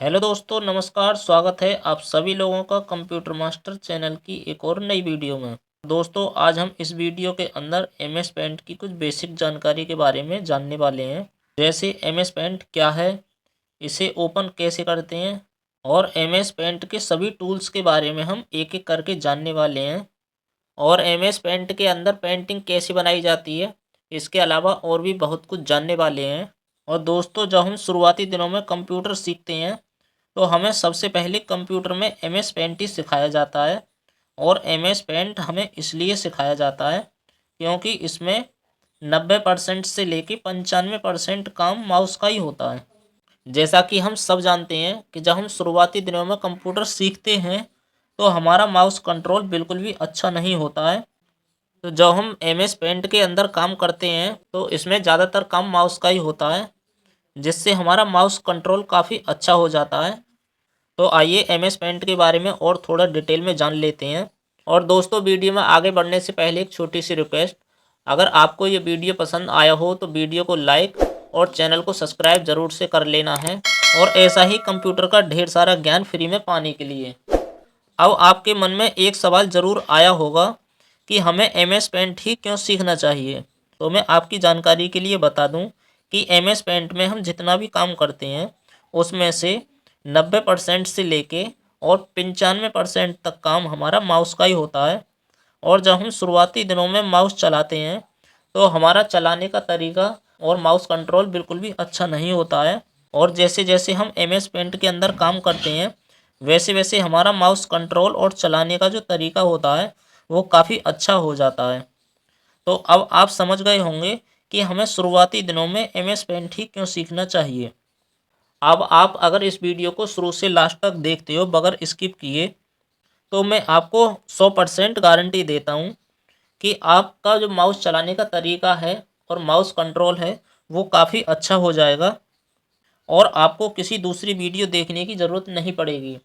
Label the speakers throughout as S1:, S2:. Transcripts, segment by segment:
S1: Hello दोस्तों, नमस्कार। स्वागत है आप सभी लोगों का कंप्यूटर मास्टर चैनल की एक और नई वीडियो में। दोस्तों, आज हम इस वीडियो के अंदर एमएस पेंट की कुछ बेसिक जानकारी के बारे में जानने वाले हैं। जैसे एमएस पेंट क्या है, इसे ओपन कैसे करते हैं और एमएस पेंट के सभी टूल्स के बारे में हम एक एक करके जानने वाले हैं। और एमएस पेंट के अंदर पेंटिंग कैसे बनाई जाती है, इसके अलावा और भी बहुत कुछ जानने वाले हैं। और दोस्तों, जब हम शुरुआती दिनों में कंप्यूटर सीखते हैं तो हमें सबसे पहले कंप्यूटर में एमएस पेंट ही सिखाया जाता है। और एमएस पेंट हमें इसलिए सिखाया जाता है क्योंकि इसमें 90% से लेके 95% काम माउस का ही होता है। जैसा कि हम सब जानते हैं कि जब हम शुरुआती दिनों में कंप्यूटर सीखते हैं तो हमारा माउस कंट्रोल बिल्कुल भी अच्छा नहीं होता है। तो जब हम एमएस पेंट के अंदर काम करते हैं तो इसमें ज़्यादातर काम माउस का ही होता है, जिससे हमारा माउस कंट्रोल काफ़ी अच्छा हो जाता है। तो आइए एमएस पेंट के बारे में और थोड़ा डिटेल में जान लेते हैं। और दोस्तों, वीडियो में आगे बढ़ने से पहले एक छोटी सी रिक्वेस्ट, अगर आपको ये वीडियो पसंद आया हो तो वीडियो को लाइक और चैनल को सब्सक्राइब ज़रूर से कर लेना है, और ऐसा ही कंप्यूटर का ढेर सारा ज्ञान फ्री में पाने के लिए। अब आपके मन में एक सवाल ज़रूर आया होगा कि हमें एमएस पेंट ही क्यों सीखना चाहिए। तो मैं आपकी जानकारी के लिए बता दूं कि एमएस पेंट में हम जितना भी काम करते हैं उसमें से 90% से लेके और 95% तक काम हमारा माउस का ही होता है। और जब हम शुरुआती दिनों में माउस चलाते हैं तो हमारा चलाने का तरीका और माउस कंट्रोल बिल्कुल भी अच्छा नहीं होता है। और जैसे जैसे हम एमएस पेंट के अंदर काम करते हैं वैसे वैसे हमारा माउस कंट्रोल और चलाने का जो तरीका होता है वो काफ़ी अच्छा हो जाता है। तो अब आप समझ गए होंगे कि हमें शुरुआती दिनों में एमएस पेंट ही क्यों सीखना चाहिए। अब आप अगर इस वीडियो को शुरू से लास्ट तक देखते हो बगैर स्किप किए तो मैं आपको 100% गारंटी देता हूँ कि आपका जो माउस चलाने का तरीका है और माउस कंट्रोल है वो काफ़ी अच्छा हो जाएगा, और आपको किसी दूसरी वीडियो देखने की ज़रूरत नहीं पड़ेगी।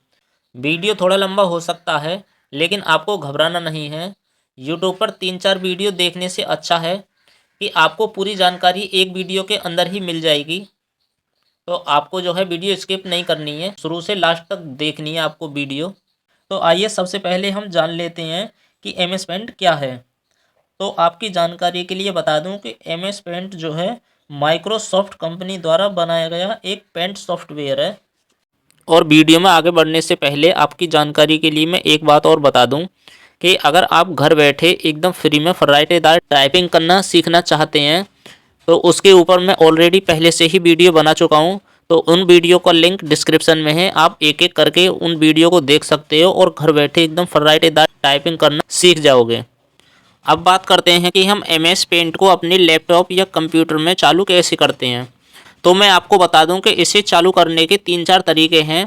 S1: वीडियो थोड़ा लंबा हो सकता है लेकिन आपको घबराना नहीं है। यूट्यूब पर 3-4 वीडियो देखने से अच्छा है कि आपको पूरी जानकारी एक वीडियो के अंदर ही मिल जाएगी। तो आपको जो है वीडियो स्किप नहीं करनी है, शुरू से लास्ट तक देखनी है आपको वीडियो। तो आइए सबसे पहले हम जान लेते हैं कि एमएस पेंट क्या है। तो आपकी जानकारी के लिए बता दूं कि एमएस पेंट जो है माइक्रोसॉफ्ट कंपनी द्वारा बनाया गया एक पेंट सॉफ्टवेयर है। और वीडियो में आगे बढ़ने से पहले आपकी जानकारी के लिए मैं एक बात और बता दूं कि अगर आप घर बैठे एकदम फ्री में फर्राटेदार टाइपिंग करना सीखना चाहते हैं तो उसके ऊपर मैं ऑलरेडी पहले से ही वीडियो बना चुका हूं। तो उन वीडियो का लिंक डिस्क्रिप्शन में है, आप एक एक करके उन वीडियो को देख सकते हो और घर बैठे एकदम फर्राटेदार टाइपिंग करना सीख जाओगे। अब बात करते हैं कि हम एम एस पेंट को अपने लैपटॉप या कंप्यूटर में चालू कैसे करते हैं। तो मैं आपको बता दूं कि इसे चालू करने के 3-4 तरीके हैं,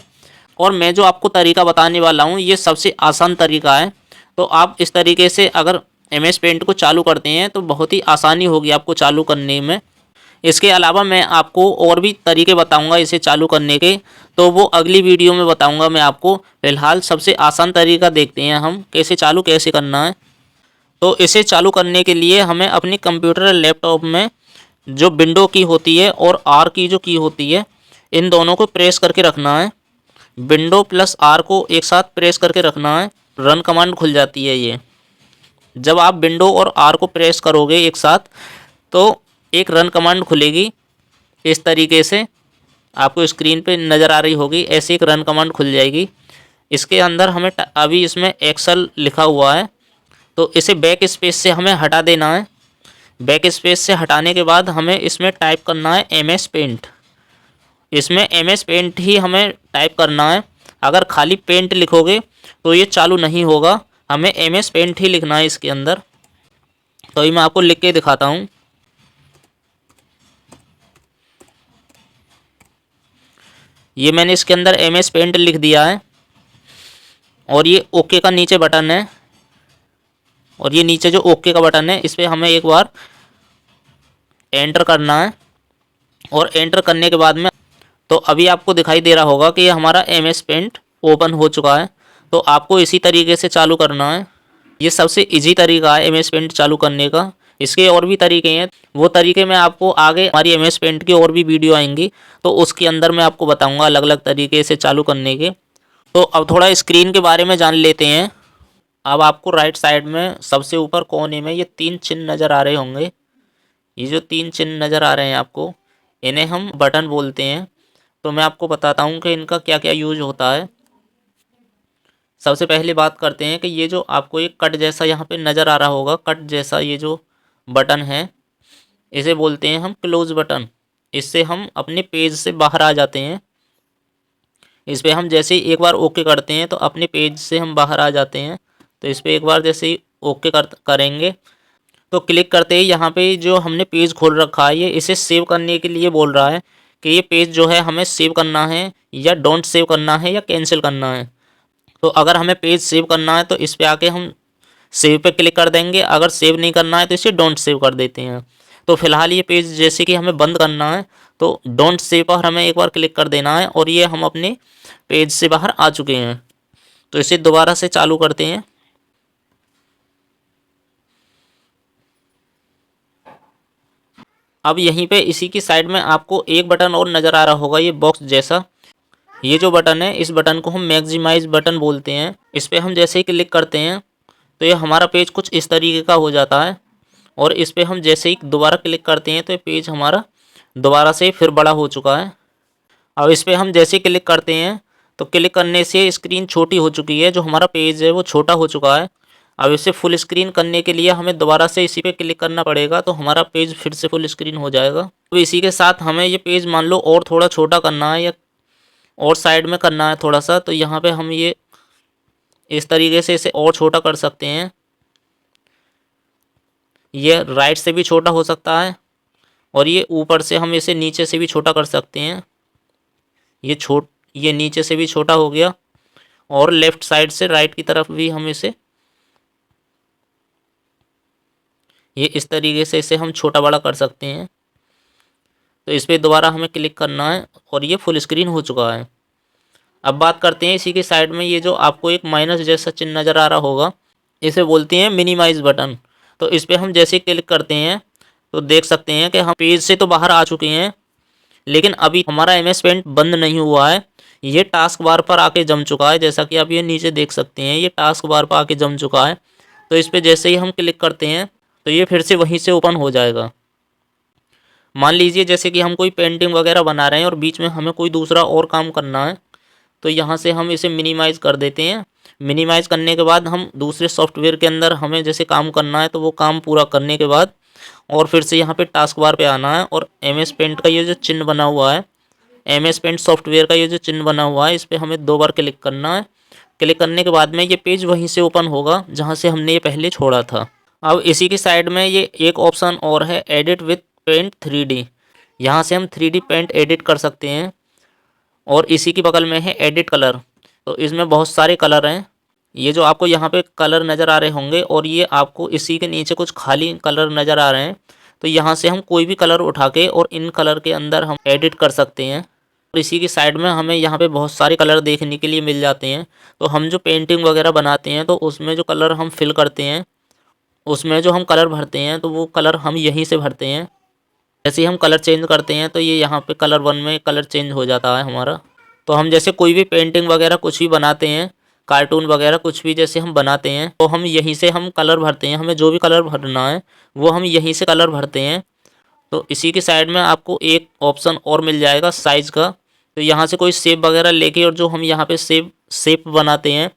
S1: और मैं जो आपको तरीका बताने वाला हूं ये सबसे आसान तरीका है। तो आप इस तरीके से अगर एम एस पेंट को चालू करते हैं तो बहुत ही आसानी होगी आपको चालू करने में। इसके अलावा मैं आपको और भी तरीके बताऊंगा इसे चालू करने के, तो वो अगली वीडियो में बताऊंगा मैं आपको। फ़िलहाल सबसे आसान तरीका देखते हैं हम कैसे चालू कैसे करना है। तो इसे चालू करने के लिए हमें अपनी कंप्यूटर लैपटॉप में जो विंडो की होती है और आर की जो की होती है इन दोनों को प्रेस करके रखना है। विंडो प्लस आर को एक साथ प्रेस करके रखना है, रन कमांड खुल जाती है ये। जब आप विंडो और आर को प्रेस करोगे एक साथ तो एक रन कमांड खुलेगी। इस तरीके से आपको स्क्रीन पे नज़र आ रही होगी, ऐसे एक रन कमांड खुल जाएगी। इसके अंदर हमें अभी इसमें एक्सेल लिखा हुआ है तो इसे बैक स्पेस से हमें हटा देना है। बैक स्पेस से हटाने के बाद हमें इसमें टाइप करना है एम एस पेंट। इसमें एम एस पेंट ही हमें टाइप करना है। अगर खाली पेंट लिखोगे तो ये चालू नहीं होगा, हमें एम एस पेंट ही लिखना है इसके अंदर। तो ये मैं आपको लिख के दिखाता हूँ। ये मैंने इसके अंदर एम एस पेंट लिख दिया है, और ये ओके का नीचे बटन है, और ये नीचे जो ओके का बटन है इस पर हमें एक बार एंटर करना है। और एंटर करने के बाद में तो अभी आपको दिखाई दे रहा होगा कि ये हमारा एम एस पेंट ओपन हो चुका है। तो आपको इसी तरीके से चालू करना है। ये सबसे इजी तरीका है एम एस पेंट चालू करने का, इसके और भी तरीके हैं, वो तरीके मैं आपको आगे हमारी एमएस पेंट की और भी वीडियो आएंगी तो उसके अंदर मैं आपको बताऊंगा अलग अलग तरीके से चालू करने के। तो अब थोड़ा स्क्रीन के बारे में जान लेते हैं। अब आपको राइट साइड में सबसे ऊपर कोने में ये 3 चिन्ह नज़र आ रहे होंगे। ये जो 3 चिन्ह नज़र आ रहे हैं आपको, इन्हें हम बटन बोलते हैं। तो मैं आपको बताता हूँ कि इनका क्या क्या यूज होता है। सबसे पहले बात करते हैं कि ये जो आपको एक कट जैसा यहाँ पे नज़र आ रहा होगा, कट जैसा ये जो बटन है, इसे बोलते हैं हम क्लोज बटन। इससे हम अपने पेज से बाहर आ जाते हैं। इस पर हम जैसे ही एक बार ओके करते हैं तो अपने पेज से हम बाहर आ जाते हैं। तो इस पर एक बार जैसे ही ओके करेंगे तो क्लिक करते ही यहाँ पे जो हमने पेज खोल रखा है ये इसे सेव करने के लिए बोल रहा है कि ये पेज जो है हमें सेव करना है या डोंट सेव करना है या कैंसिल करना है। तो अगर हमें पेज सेव करना है तो इस पे आके हम सेव पे क्लिक कर देंगे, अगर सेव नहीं करना है तो इसे डोंट सेव कर देते हैं। तो फिलहाल ये पेज जैसे कि हमें बंद करना है तो डोंट सेव पर हमें एक बार क्लिक कर देना है और ये हम अपने पेज से बाहर आ चुके हैं। तो इसे दोबारा से चालू करते हैं। अब यहीं पे इसी की साइड में आपको एक बटन और नज़र आ रहा होगा, ये बॉक्स जैसा। ये जो बटन है इस बटन को हम मैक्सिमाइज बटन बोलते हैं। इस पर हम जैसे ही क्लिक करते हैं तो ये हमारा पेज कुछ इस तरीके का हो जाता है और इस पर हम जैसे ही दोबारा क्लिक करते हैं तो ये पेज हमारा दोबारा से फिर बड़ा हो चुका है। अब इस पर हम जैसे ही क्लिक करते हैं तो क्लिक करने से स्क्रीन छोटी हो चुकी है, जो हमारा पेज है वो छोटा हो चुका है। अब इसे फुल स्क्रीन करने के लिए हमें दोबारा से इसी पे क्लिक करना पड़ेगा तो हमारा पेज फिर से फुल स्क्रीन हो जाएगा। तो इसी के साथ हमें ये पेज मान लो और थोड़ा छोटा करना है या और साइड में करना है थोड़ा सा, तो यहाँ पे हम ये इस तरीके से इसे और छोटा कर सकते हैं। ये राइट से भी छोटा हो सकता है और ये ऊपर से हम इसे नीचे से भी छोटा कर सकते हैं। ये नीचे से भी छोटा हो गया और लेफ़्ट साइड से राइट की तरफ भी हम इसे ये इस तरीके से इसे हम छोटा बड़ा कर सकते हैं। तो इस पर दोबारा हमें क्लिक करना है और ये फुल स्क्रीन हो चुका है। अब बात करते हैं इसी के साइड में ये जो आपको एक माइनस जैसा चिन्ह नज़र आ रहा होगा, इसे बोलते हैं मिनिमाइज बटन। तो इस पर हम जैसे क्लिक करते हैं तो देख सकते हैं कि हम पेज से तो बाहर आ चुके हैं लेकिन अभी हमारा एमएस पेंट बंद नहीं हुआ है। ये टास्क बार पर आके जम चुका है, जैसा कि आप ये नीचे देख सकते हैं ये टास्क बार पर आके जम चुका है। तो इस पर जैसे ही हम क्लिक करते हैं तो ये फिर से वहीं से ओपन हो जाएगा। मान लीजिए जैसे कि हम कोई पेंटिंग वगैरह बना रहे हैं और बीच में हमें कोई दूसरा और काम करना है तो यहाँ से हम इसे मिनिमाइज़ कर देते हैं। मिनिमाइज़ करने के बाद हम दूसरे सॉफ्टवेयर के अंदर हमें जैसे काम करना है तो वो काम पूरा करने के बाद और फिर से यहाँ पे टास्क बार पे आना है और एमएस पेंट का ये जो चिन्ह बना हुआ है, एमएस पेंट सॉफ्टवेयर का ये जो चिन्ह बना हुआ है, इस पर हमें 2 बार क्लिक करना है। क्लिक करने के बाद में ये पेज वहीं से ओपन होगा जहाँ से हमने ये पहले छोड़ा था। अब इसी की साइड में ये एक ऑप्शन और है, एडिट विथ पेंट 3D। यहाँ से हम 3D पेंट एडिट कर सकते हैं और इसी की बगल में है एडिट कलर। तो इसमें बहुत सारे कलर हैं। ये जो आपको यहाँ पे कलर नज़र आ रहे होंगे और ये आपको इसी के नीचे कुछ खाली कलर नज़र आ रहे हैं। तो यहाँ से हम कोई भी कलर उठा के और इन कलर के अंदर हम एडिट कर सकते हैं। और इसी की साइड में हमें यहाँ पे बहुत सारे कलर देखने के लिए मिल जाते हैं। तो हम जो पेंटिंग वगैरह बनाते हैं तो उसमें जो कलर हम फिल करते हैं, उसमें जो हम कलर भरते हैं तो वो कलर हम यहीं से भरते हैं। जैसे ही हम कलर चेंज करते हैं तो ये यहाँ पे कलर 1 में कलर चेंज हो जाता है हमारा। तो हम जैसे कोई भी पेंटिंग वगैरह कुछ भी बनाते हैं, कार्टून वगैरह कुछ भी जैसे हम बनाते हैं तो हम यहीं से हम कलर भरते हैं। हमें जो भी कलर भरना है वो हम यहीं से कलर भरते हैं। तो इसी के साइड में आपको एक ऑप्शन और मिल जाएगा साइज़ का। तो यहाँ से कोई शेप वगैरह लेके और जो हम यहाँ पे शेप बनाते हैं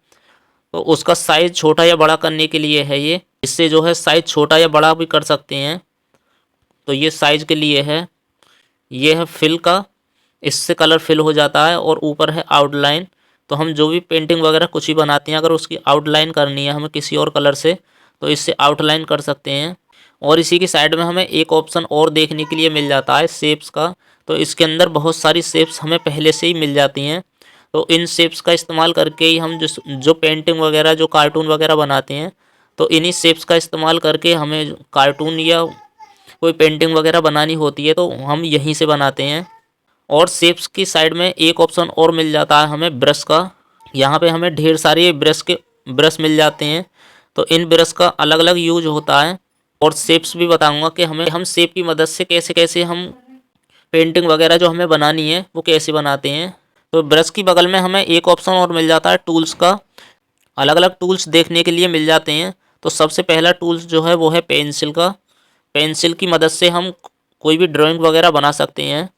S1: तो उसका साइज़ छोटा या बड़ा करने के लिए है ये। इससे जो है साइज़ छोटा या बड़ा भी कर सकते हैं। तो ये साइज़ के लिए है। ये है फिल का, इससे कलर फिल हो जाता है। और ऊपर है आउटलाइन। तो हम जो भी पेंटिंग वगैरह कुछ भी बनाते हैं अगर उसकी आउटलाइन करनी है हमें किसी और कलर से तो इससे आउटलाइन कर सकते हैं। और इसी की साइड में हमें एक ऑप्शन और देखने के लिए मिल जाता है शेप्स का। तो इसके अंदर बहुत सारी शेप्स हमें पहले से ही मिल जाती हैं। तो इन शेप्स का इस्तेमाल करके ही हम जो पेंटिंग वगैरह जो कार्टून वगैरह बनाते हैं तो इन्हीं शेप्स का इस्तेमाल करके हमें कार्टून या कोई पेंटिंग वगैरह बनानी होती है तो हम यहीं से बनाते हैं। और शेप्स की साइड में एक ऑप्शन और मिल जाता है हमें ब्रश का। यहाँ पे हमें ढेर सारे ब्रश मिल जाते हैं। तो इन ब्रश का अलग अलग यूज होता है। और शेप्स भी बताऊंगा कि हम शेप की मदद से कैसे कैसे हम पेंटिंग वगैरह जो हमें बनानी है वो कैसे बनाते हैं। तो ब्रश की बगल में हमें एक ऑप्शन और मिल जाता है टूल्स का। अलग अलग टूल्स देखने के लिए मिल जाते हैं। तो सबसे पहला टूल्स जो है वो है पेंसिल का। पेंसिल की मदद से हम कोई भी ड्राइंग वगैरह बना सकते हैं।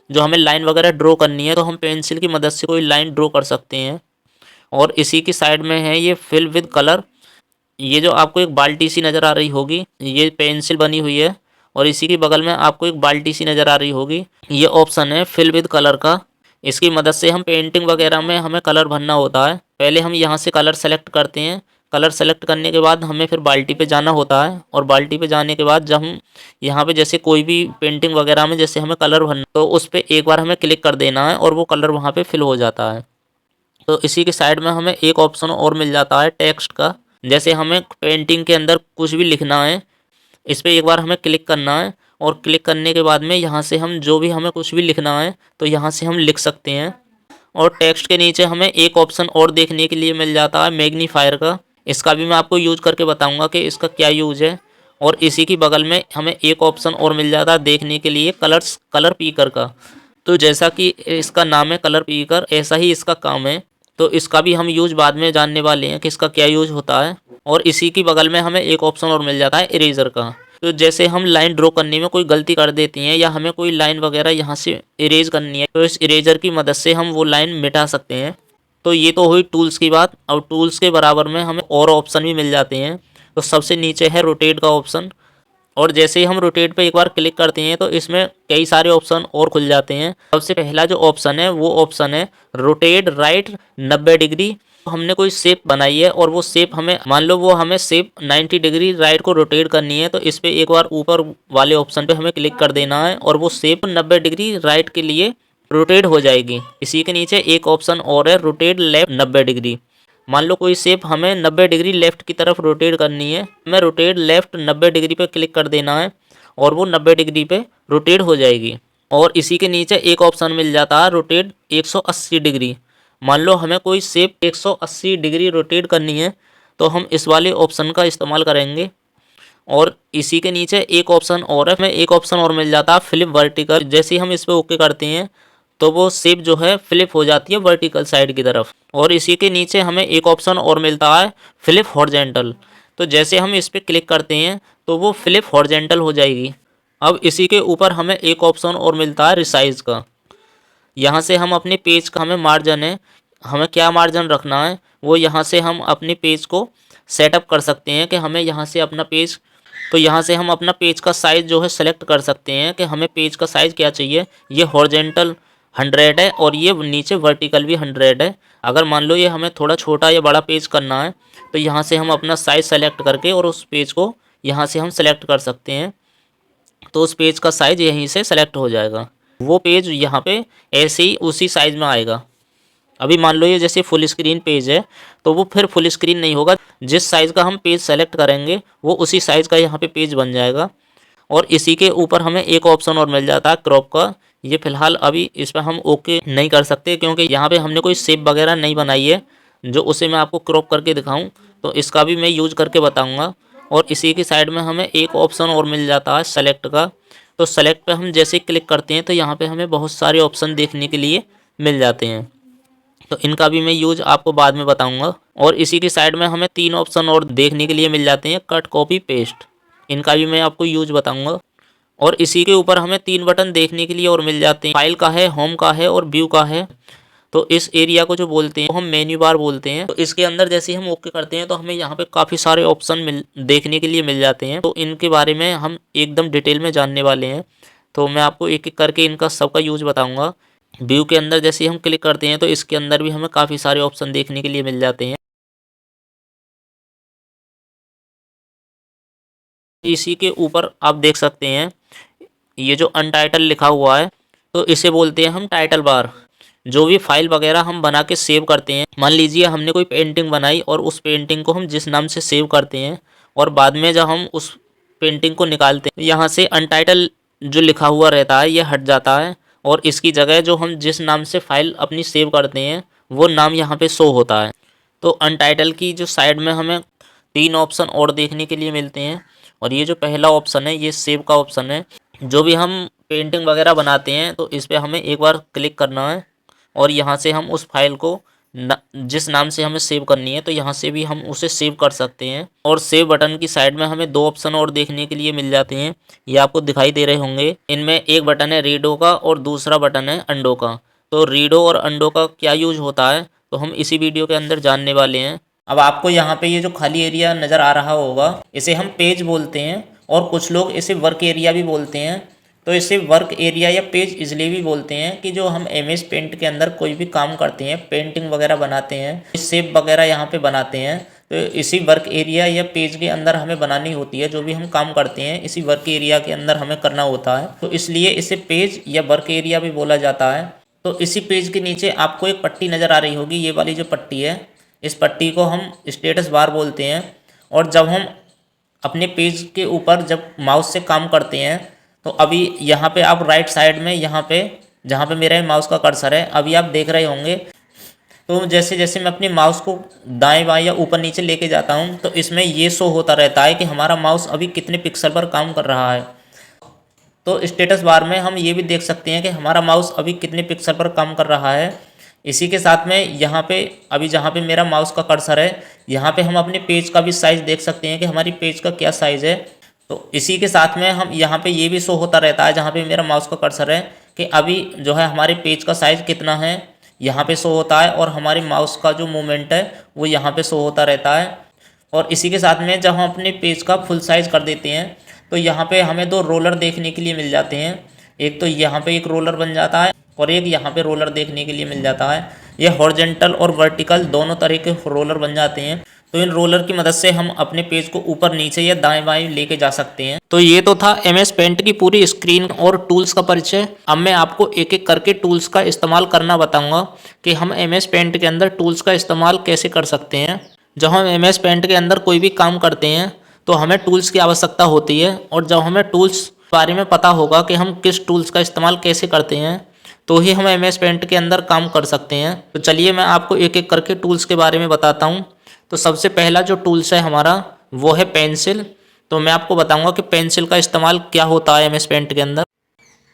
S1: जो हमें लाइन वगैरह ड्रॉ करनी है तो हम पेंसिल की मदद से कोई लाइन ड्रॉ कर सकते हैं। और इसी की साइड में है ये फिल विद कलर। ये जो आपको एक बाल्टी सी नज़र आ रही होगी ये पेंसिल बनी हुई है। और इसी के बगल में आपको एक बाल्टी सी नज़र आ रही होगी, ये ऑप्शन है फिल विद कलर का। इसकी मदद से हम पेंटिंग वगैरह में हमें कलर भरना होता है। पहले हम यहाँ से कलर सेलेक्ट करते हैं। कलर सेलेक्ट करने के बाद हमें फिर बाल्टी पे जाना होता है। और बाल्टी पे जाने के बाद जब हम यहाँ पे जैसे कोई भी पेंटिंग वगैरह में जैसे हमें कलर भरना तो उस पर एक बार हमें क्लिक कर देना है और वो कलर वहाँ पे फिल हो जाता है। तो इसी के साइड में हमें एक ऑप्शन और मिल जाता है टेक्स्ट का। जैसे हमें पेंटिंग के अंदर कुछ भी लिखना है, इस पर एक बार हमें क्लिक करना है। और क्लिक करने के बाद में यहाँ से हम जो भी हमें कुछ भी लिखना है तो यहाँ से हम लिख सकते हैं। और टेक्स्ट के नीचे हमें एक ऑप्शन और देखने के लिए मिल जाता है मैग्नीफायर का। इसका भी मैं आपको यूज करके बताऊंगा कि इसका क्या यूज है। और इसी की बगल में हमें एक ऑप्शन और मिल जाता है देखने के लिए कलर पीकर का। तो जैसा कि इसका नाम है कलर पीकर, ऐसा ही इसका काम है। तो इसका भी हम यूज बाद में जानने वाले हैं कि इसका क्या यूज होता है। और इसी की बगल में हमें एक ऑप्शन और मिल जाता है इरेजर का। तो जैसे हम लाइन ड्रॉ करने में कोई गलती कर देती हैं या हमें कोई लाइन वगैरह यहाँ से इरेज करनी है तो इस इरेजर की मदद से हम वो लाइन मिटा सकते हैं। तो ये तो हुई टूल्स की बात। और टूल्स के बराबर में हमें और ऑप्शन भी मिल जाते हैं। तो सबसे नीचे है रोटेट का ऑप्शन। और जैसे ही हम रोटेट पे एक बार क्लिक करते हैं तो इसमें कई सारे ऑप्शन और खुल जाते हैं। सबसे पहला जो ऑप्शन है वो ऑप्शन है रोटेट राइट 90 डिग्री। हमने कोई शेप बनाई है और वो शेप हमें मान लो वो हमें शेप 90 डिग्री राइट को रोटेट करनी है तो इस पर एक बार ऊपर वाले ऑप्शन पे हमें क्लिक कर देना है और वो शेप 90 डिग्री राइट के लिए रोटेट हो जाएगी। इसी के नीचे एक ऑप्शन और है रोटेट लेफ्ट 90 डिग्री। मान लो कोई शेप हमें 90 डिग्री लेफ्ट की तरफ रोटेट करनी है, हमें रोटेट लेफ्ट 90 डिग्री पे क्लिक कर देना है और वो 90 डिग्री पे रोटेट हो जाएगी। और इसी के नीचे एक ऑप्शन मिल जाता है रोटेट 180 डिग्री। मान लो हमें कोई शेप 180 डिग्री रोटेट करनी है तो हम इस वाले ऑप्शन का इस्तेमाल करेंगे। और इसी के नीचे एक ऑप्शन और है, हमें एक ऑप्शन और मिल जाता है फ्लिप वर्टिकल। जैसे ही हम इस पर ओके करते हैं तो वो शेप जो है फ्लिप हो जाती है वर्टिकल साइड की तरफ। और इसी के नीचे हमें एक ऑप्शन और मिलता है फ्लिप हॉरिजॉन्टल। तो जैसे हम इस पर क्लिक करते हैं तो वो फ्लिप हॉरिजॉन्टल हो जाएगी। अब इसी के ऊपर हमें एक ऑप्शन और मिलता है रिसाइज का। यहाँ से हम अपने पेज का हमें मार्जिन है, हमें क्या मार्जिन रखना है वो यहाँ से हम अपने पेज को सेटअप कर सकते हैं कि हमें यहाँ से अपना पेज। तो यहाँ से हम अपना पेज का साइज़ जो है सेलेक्ट कर सकते हैं कि हमें पेज का साइज़ क्या चाहिए। ये हॉरिजॉन्टल 100 है और ये नीचे वर्टिकल भी 100 है। अगर मान लो ये हमें थोड़ा छोटा या बड़ा पेज करना है तो यहाँ से हम अपना साइज़ सेलेक्ट करके और उस पेज को यहाँ से हम सेलेक्ट कर सकते हैं। तो उस पेज का साइज़ यहीं से सेलेक्ट हो जाएगा, वो पेज यहाँ पे ऐसे ही उसी साइज़ में आएगा। अभी मान लो ये जैसे फुल स्क्रीन पेज है तो वो फिर फुल स्क्रीन नहीं होगा, जिस साइज़ का हम पेज सेलेक्ट करेंगे वो उसी साइज़ का यहाँ पे पेज बन जाएगा। और इसी के ऊपर हमें एक ऑप्शन और मिल जाता है क्रॉप का। ये फिलहाल अभी इस पर हम ओके नहीं कर सकते क्योंकि यहाँ पे हमने कोई शेप वगैरह नहीं बनाई है जो उसे मैं आपको क्रॉप करके दिखाऊं। तो इसका भी मैं यूज करके बताऊंगा। और इसी की साइड में हमें एक ऑप्शन और मिल जाता है सेलेक्ट का। तो सेलेक्ट पे हम जैसे क्लिक करते हैं तो यहाँ पे हमें बहुत सारे ऑप्शन देखने के लिए मिल जाते हैं। तो इनका भी मैं यूज आपको बाद में बताऊंगा। और इसी की साइड में हमें 3 ऑप्शन और देखने के लिए मिल जाते हैं कट कॉपी पेस्ट। इनका भी मैं आपको यूज बताऊंगा। और इसी के ऊपर हमें 3 बटन देखने के लिए और मिल जाते हैं, फाइल का है, होम का है और व्यू का है। तो इस एरिया को जो बोलते हैं हम मेन्यू बार बोलते हैं। तो इसके अंदर जैसे हम ओके करते हैं तो हमें यहाँ पे काफ़ी सारे ऑप्शन देखने के लिए मिल जाते हैं। तो इनके बारे में हम एकदम डिटेल में जानने वाले हैं। तो मैं आपको एक एक करके इनका सबका यूज बताऊँगा। व्यू के अंदर जैसे हम क्लिक करते हैं तो इसके अंदर भी हमें काफ़ी सारे ऑप्शन देखने के लिए मिल जाते हैं। इसी के ऊपर आप देख सकते हैं ये जो अनटाइटल लिखा हुआ है तो इसे बोलते हैं हम टाइटल बार। जो भी फाइल वगैरह हम बना के सेव करते हैं, मान लीजिए हमने कोई पेंटिंग बनाई और उस पेंटिंग को हम जिस नाम से सेव करते हैं और बाद में जब हम उस पेंटिंग को निकालते हैं यहाँ से अनटाइटल जो लिखा हुआ रहता है ये हट जाता है और इसकी जगह जो हम जिस नाम से फाइल अपनी सेव करते हैं वो नाम यहाँ पे शो होता है। तो अनटाइटल की जो साइड में हमें 3 ऑप्शन और देखने के लिए मिलते हैं। और ये जो पहला ऑप्शन है ये सेव का ऑप्शन है। जो भी हम पेंटिंग वगैरह बनाते हैं तो इस पर हमें एक बार क्लिक करना है और यहाँ से हम उस फाइल को जिस नाम से हमें सेव करनी है तो यहाँ से भी हम उसे सेव कर सकते हैं। और सेव बटन की साइड में हमें दो ऑप्शन और देखने के लिए मिल जाते हैं, ये आपको दिखाई दे रहे होंगे। इनमें एक बटन है रीडो का और दूसरा बटन है अंडो का। तो रीडो और अंडो का क्या यूज होता है तो हम इसी वीडियो के अंदर जानने वाले हैं। अब आपको यहाँ पे ये जो खाली एरिया नज़र आ रहा होगा इसे हम पेज बोलते हैं और कुछ लोग इसे वर्क एरिया भी बोलते हैं। तो इसे वर्क एरिया या पेज इसलिए भी बोलते हैं कि जो हम एमएस पेंट के अंदर कोई भी काम करते हैं, पेंटिंग वगैरह बनाते हैं, शेप वगैरह यहाँ पे बनाते हैं, तो इसी वर्क एरिया या पेज के अंदर हमें बनानी होती है। जो भी हम काम करते हैं इसी वर्क एरिया के अंदर हमें करना होता है, तो इसलिए इसे पेज या वर्क एरिया भी बोला जाता है। तो इसी पेज के नीचे आपको एक पट्टी नज़र आ रही होगी, ये वाली जो पट्टी है इस पट्टी को हम स्टेटस बार बोलते हैं। और जब हम अपने पेज के ऊपर जब माउस से काम करते हैं तो अभी यहाँ पे आप राइट साइड में यहाँ पे जहाँ पे मेरा माउस का कर्सर है अभी आप देख रहे होंगे, तो जैसे जैसे मैं अपने माउस को दाएं बाएं या ऊपर नीचे लेके जाता हूँ तो इसमें ये शो होता रहता है कि हमारा माउस अभी कितने पिक्सल पर काम कर रहा है। तो स्टेटस बार में हम ये भी देख सकते हैं कि हमारा माउस अभी कितने पिक्सल पर काम कर रहा है। इसी के साथ में यहाँ पे अभी जहाँ पे मेरा माउस का कर्सर है यहाँ पे हम अपने पेज का भी साइज़ देख सकते हैं कि हमारी पेज का क्या साइज़ है। तो इसी के साथ में हम यहाँ पे ये भी शो होता रहता है जहाँ पे मेरा माउस का कर्सर है कि अभी जो है हमारे पेज का साइज़ कितना है, यहाँ पे शो होता है। और हमारे माउस का जो मूवमेंट है वो यहाँ पे शो होता रहता है। और इसी के साथ में जब हम अपने पेज का फुल साइज़ कर देते हैं तो यहाँ पे हमें दो रोलर देखने के लिए मिल जाते हैं। एक तो यहाँ पे एक रोलर बन जाता है और एक यहाँ पे रोलर देखने के लिए मिल जाता है। ये हॉरिजॉन्टल और वर्टिकल दोनों तरह के रोलर बन जाते हैं। तो इन रोलर की मदद से हम अपने पेज को ऊपर नीचे या दाएं बाएं लेके जा सकते हैं। तो ये तो था एमएस पेंट की पूरी स्क्रीन और टूल्स का परिचय। अब मैं आपको एक एक करके टूल्स का इस्तेमाल करना बताऊंगा कि हम एमएस पेंट के अंदर टूल्स का इस्तेमाल कैसे कर सकते हैं। जब हम एमएस पेंट के अंदर कोई भी काम करते हैं तो हमें टूल्स की आवश्यकता होती है, और जब हमें टूल्स के बारे में पता होगा कि हम किस टूल्स का इस्तेमाल कैसे करते हैं तो ही हम एमएस पेंट के अंदर काम कर सकते हैं। तो चलिए मैं आपको एक एक करके टूल्स के बारे में बताता हूँ। तो सबसे पहला जो टूल्स है हमारा वो है पेंसिल। तो मैं आपको बताऊंगा कि पेंसिल का इस्तेमाल क्या होता है एमएस पेंट के अंदर।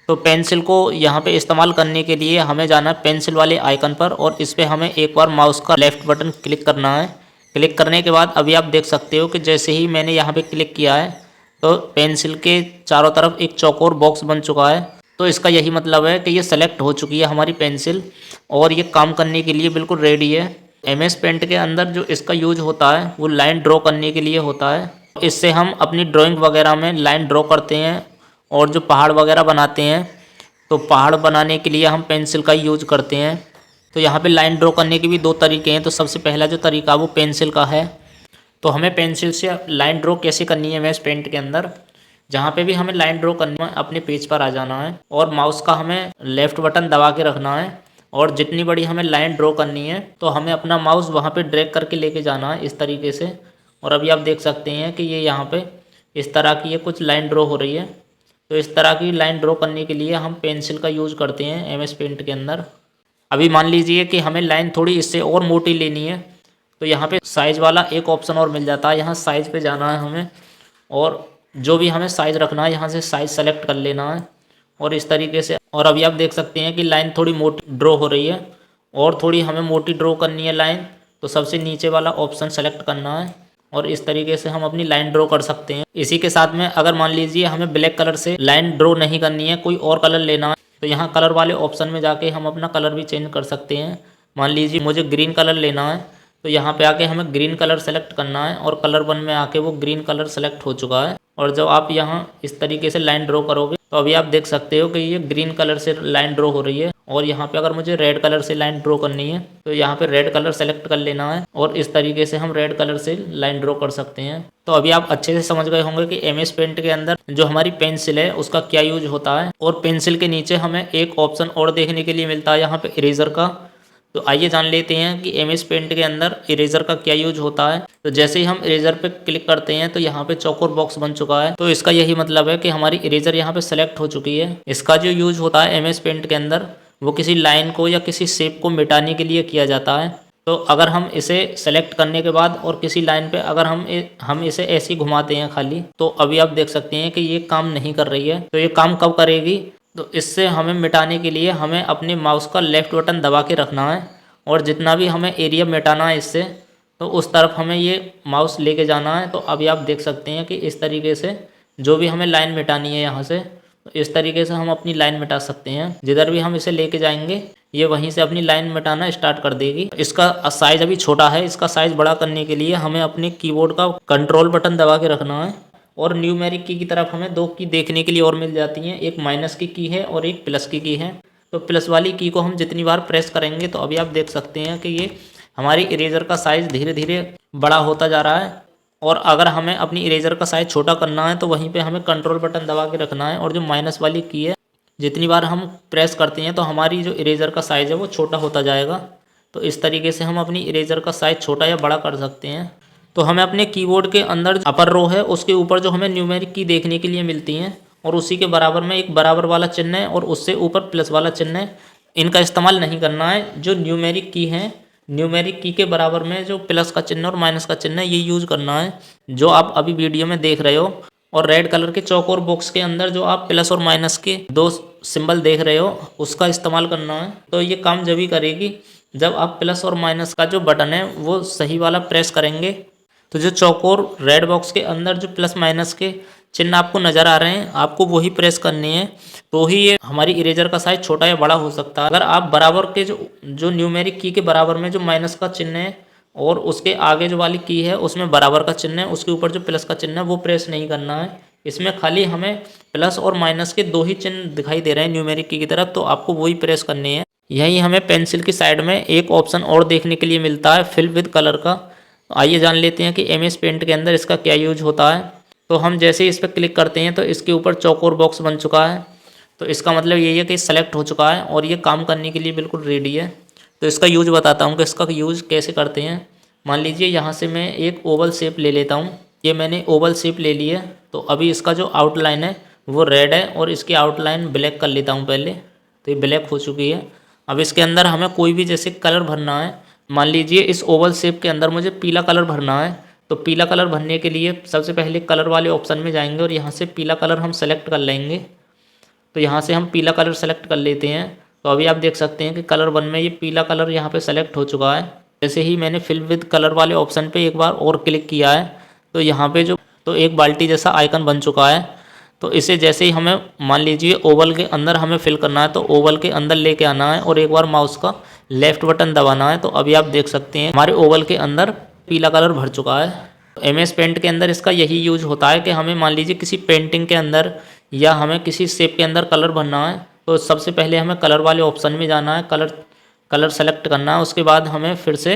S1: तो पेंसिल को यहाँ पे इस्तेमाल करने के लिए हमें जाना है पेंसिल वाले आइकन पर और इस पर हमें एक बार माउस का लेफ्ट बटन क्लिक करना है। क्लिक करने के बाद अभी आप देख सकते हो कि जैसे ही मैंने यहाँ पे क्लिक किया है तो पेंसिल के चारों तरफ एक चौकोर बॉक्स बन चुका है। तो इसका यही मतलब है कि ये सेलेक्ट हो चुकी है हमारी पेंसिल और ये काम करने के लिए बिल्कुल रेडी है। एमएस पेंट के अंदर जो इसका यूज होता है वो लाइन ड्रॉ करने के लिए होता है। इससे हम अपनी ड्राइंग वगैरह में लाइन ड्रॉ करते हैं और जो पहाड़ वगैरह बनाते हैं तो पहाड़ बनाने के लिए हम पेंसिल का यूज करते हैं। तो यहाँ पे लाइन ड्रॉ करने के भी दो तरीके हैं। तो सबसे पहला जो तरीका वो पेंसिल का है। तो हमें पेंसिल से लाइन ड्रॉ कैसे करनी है एमएस पेंट के अंदर, जहाँ पे भी हमें लाइन ड्रॉ करनी है अपने पेज पर आ जाना है और माउस का हमें लेफ़्ट बटन दबा के रखना है और जितनी बड़ी हमें लाइन ड्रॉ करनी है तो हमें अपना माउस वहाँ पे ड्रैग करके लेके जाना है इस तरीके से। और अभी आप देख सकते हैं कि ये यहाँ पे इस तरह की ये कुछ लाइन ड्रॉ हो रही है। तो इस तरह की लाइन ड्रॉ करने के लिए हम पेंसिल का यूज़ करते हैं एमएस पेंट के अंदर। अभी मान लीजिए कि हमें लाइन थोड़ी इससे और मोटी लेनी है तो यहाँ पे साइज़ वाला एक ऑप्शन और मिल जाता है। यहाँ साइज़ पे जाना है हमें और जो भी हमें साइज़ रखना है यहाँ से साइज़ सेलेक्ट कर लेना है और इस तरीके से। और अभी आप देख सकते हैं कि लाइन थोड़ी मोटी ड्रॉ हो रही है और थोड़ी हमें मोटी ड्रॉ करनी है लाइन, तो सबसे नीचे वाला ऑप्शन सेलेक्ट करना है और इस तरीके से हम अपनी लाइन ड्रॉ कर सकते हैं। इसी के साथ में अगर मान लीजिए हमें ब्लैक कलर से लाइन ड्रॉ नहीं करनी है, कोई और कलर लेना है, तो यहाँ कलर वाले ऑप्शन में जाके हम अपना कलर भी चेंज कर सकते हैं। मान लीजिए मुझे ग्रीन कलर लेना है तो यहाँ पे आके हमें ग्रीन कलर सेलेक्ट करना है और कलर वन में आके वो ग्रीन कलर सेलेक्ट हो चुका है। और जब आप यहाँ इस तरीके से लाइन ड्रॉ करोगे तो अभी आप देख सकते हो कि ये ग्रीन कलर से लाइन ड्रॉ हो रही है। और यहाँ पे अगर मुझे रेड कलर से लाइन ड्रॉ करनी है तो यहाँ पे रेड कलर सेलेक्ट कर लेना है और इस तरीके से हम रेड कलर से लाइन ड्रॉ कर सकते हैं। तो अभी आप अच्छे से समझ गए होंगे कि एमएस पेंट के अंदर जो हमारी पेंसिल है उसका क्या यूज होता है। और पेंसिल के नीचे हमें एक ऑप्शन और देखने के लिए मिलता है यहाँ पे इरेजर का। तो आइए जान लेते हैं कि एमएस पेंट के अंदर इरेजर का क्या यूज होता है। तो जैसे ही हम इरेजर पे क्लिक करते हैं तो यहाँ पे चौकोर बॉक्स बन चुका है। तो इसका यही मतलब है कि हमारी इरेजर यहाँ पे सेलेक्ट हो चुकी है। इसका जो यूज होता है एमएस पेंट के अंदर वो किसी लाइन को या किसी शेप को मिटाने के लिए किया जाता है। तो अगर हम इसे सेलेक्ट करने के बाद और किसी लाइन पे अगर हम इसे ऐसे ही घुमाते हैं खाली, तो अभी आप देख सकते हैं कि ये काम नहीं कर रही है। तो ये काम कब करेगी? तो इससे हमें मिटाने के लिए हमें अपने माउस का लेफ्ट बटन दबा के रखना है और जितना भी हमें एरिया मिटाना है इससे, तो उस तरफ हमें ये माउस लेके जाना है। तो अभी आप देख सकते हैं कि इस तरीके से जो भी हमें लाइन मिटानी है यहाँ से, तो इस तरीके से हम अपनी लाइन मिटा सकते हैं। जिधर भी हम इसे लेके जाएंगे ये वहीं से अपनी लाइन मिटाना स्टार्ट कर देगी। इसका साइज अभी छोटा है, इसका साइज बड़ा करने के लिए हमें अपने कीबोर्ड का कंट्रोल बटन दबा के रखना है और न्यूमेरिक की तरफ हमें दो की देखने के लिए और मिल जाती हैं, एक माइनस की है और एक प्लस की है। तो प्लस वाली की को हम जितनी बार प्रेस करेंगे तो अभी आप देख सकते हैं कि ये हमारी इरेजर का साइज़ धीरे धीरे बड़ा होता जा रहा है। और अगर हमें अपनी इरेजर का साइज़ छोटा करना है तो वहीं पे हमें कंट्रोल बटन दबा के रखना है और जो माइनस वाली की है जितनी बार हम प्रेस करते हैं तो हमारी जो इरेजर का साइज़ है वो छोटा होता जाएगा। तो इस तरीके से हम अपनी इरेजर का साइज़ छोटा या बड़ा कर सकते हैं। तो हमें अपने कीबोर्ड के अंदर जो अपर रो है उसके ऊपर जो हमें न्यूमेरिक की देखने के लिए मिलती हैं और उसी के बराबर में एक बराबर वाला चिन्ह है और उससे ऊपर प्लस वाला चिन्ह है, इनका इस्तेमाल नहीं करना है। जो न्यूमेरिक की है, न्यूमेरिक की के बराबर में जो प्लस का चिन्ह और माइनस का चिन्ह है ये यूज़ करना है, जो आप अभी वीडियो में देख रहे हो। और रेड कलर के चौकोर बॉक्स के अंदर जो आप प्लस और माइनस के दो सिंबल देख रहे हो उसका इस्तेमाल करना है। तो ये काम जब ही करेगी जब आप प्लस और माइनस का जो बटन है वो सही वाला प्रेस करेंगे। तो जो चौकोर रेड बॉक्स के अंदर जो प्लस माइनस के चिन्ह आपको नज़र आ रहे हैं आपको वही प्रेस करने हैं, तो ही ये हमारी इरेजर का साइज छोटा या बड़ा हो सकता है। अगर आप बराबर के जो न्यूमेरिक की के बराबर में जो माइनस का चिन्ह है और उसके आगे जो वाली की है उसमें बराबर का चिन्ह है, उसके ऊपर जो प्लस का चिन्ह है वो प्रेस नहीं करना है। इसमें खाली हमें प्लस और माइनस के दो ही चिन्ह दिखाई दे रहे हैं न्यूमेरिक की तरफ, तो आपको वही प्रेस करने हैं। यहीं हमें पेंसिल की साइड में एक ऑप्शन और देखने के लिए मिलता है, फिल विद कलर का। आइए जान लेते हैं कि MS पेंट के अंदर इसका क्या यूज होता है। तो हम जैसे ही इस पर क्लिक करते हैं तो इसके ऊपर चौकोर बॉक्स बन चुका है। तो इसका मतलब यही है कि सेलेक्ट हो चुका है और ये काम करने के लिए बिल्कुल रेडी है। तो इसका यूज बताता हूँ कि इसका यूज कैसे करते हैं। मान लीजिए यहाँ से मैं एक ओवल शेप ले लेता हूँ, ये मैंने ओवल शेप ले ली है। तो अभी इसका जो आउटलाइन है वो रेड है और इसकी आउटलाइन ब्लैक कर लेता हूँ पहले। तो ये ब्लैक हो चुकी है। अब इसके अंदर हमें कोई भी जैसे कलर भरना है, मान लीजिए इस ओवल शेप के अंदर मुझे पीला कलर भरना है। तो पीला कलर भरने के लिए सबसे पहले कलर वाले ऑप्शन में जाएंगे और यहाँ से पीला कलर हम सेलेक्ट कर लेंगे। तो यहाँ से हम पीला कलर सेलेक्ट कर लेते हैं। तो अभी आप देख सकते हैं कि कलर 1 में ये पीला कलर यहाँ पे सेलेक्ट हो चुका है। जैसे ही मैंने फिल विद कलर वाले ऑप्शन पे एक बार और क्लिक किया है तो यहाँ पे तो एक बाल्टी जैसा आइकन बन चुका है। तो इसे जैसे ही हमें मान लीजिए ओवल के अंदर हमें फिल करना है तो ओवल के अंदर लेके आना है और एक बार माउस का लेफ्ट बटन दबाना है। तो अभी आप देख सकते हैं हमारे ओवल के अंदर पीला कलर भर चुका है। MS पेंट के अंदर इसका यही यूज होता है कि हमें मान लीजिए किसी पेंटिंग के अंदर या हमें किसी शेप के अंदर कलर भरना है तो सबसे पहले हमें कलर वाले ऑप्शन में जाना है, कलर सेलेक्ट करना है। उसके बाद हमें फिर से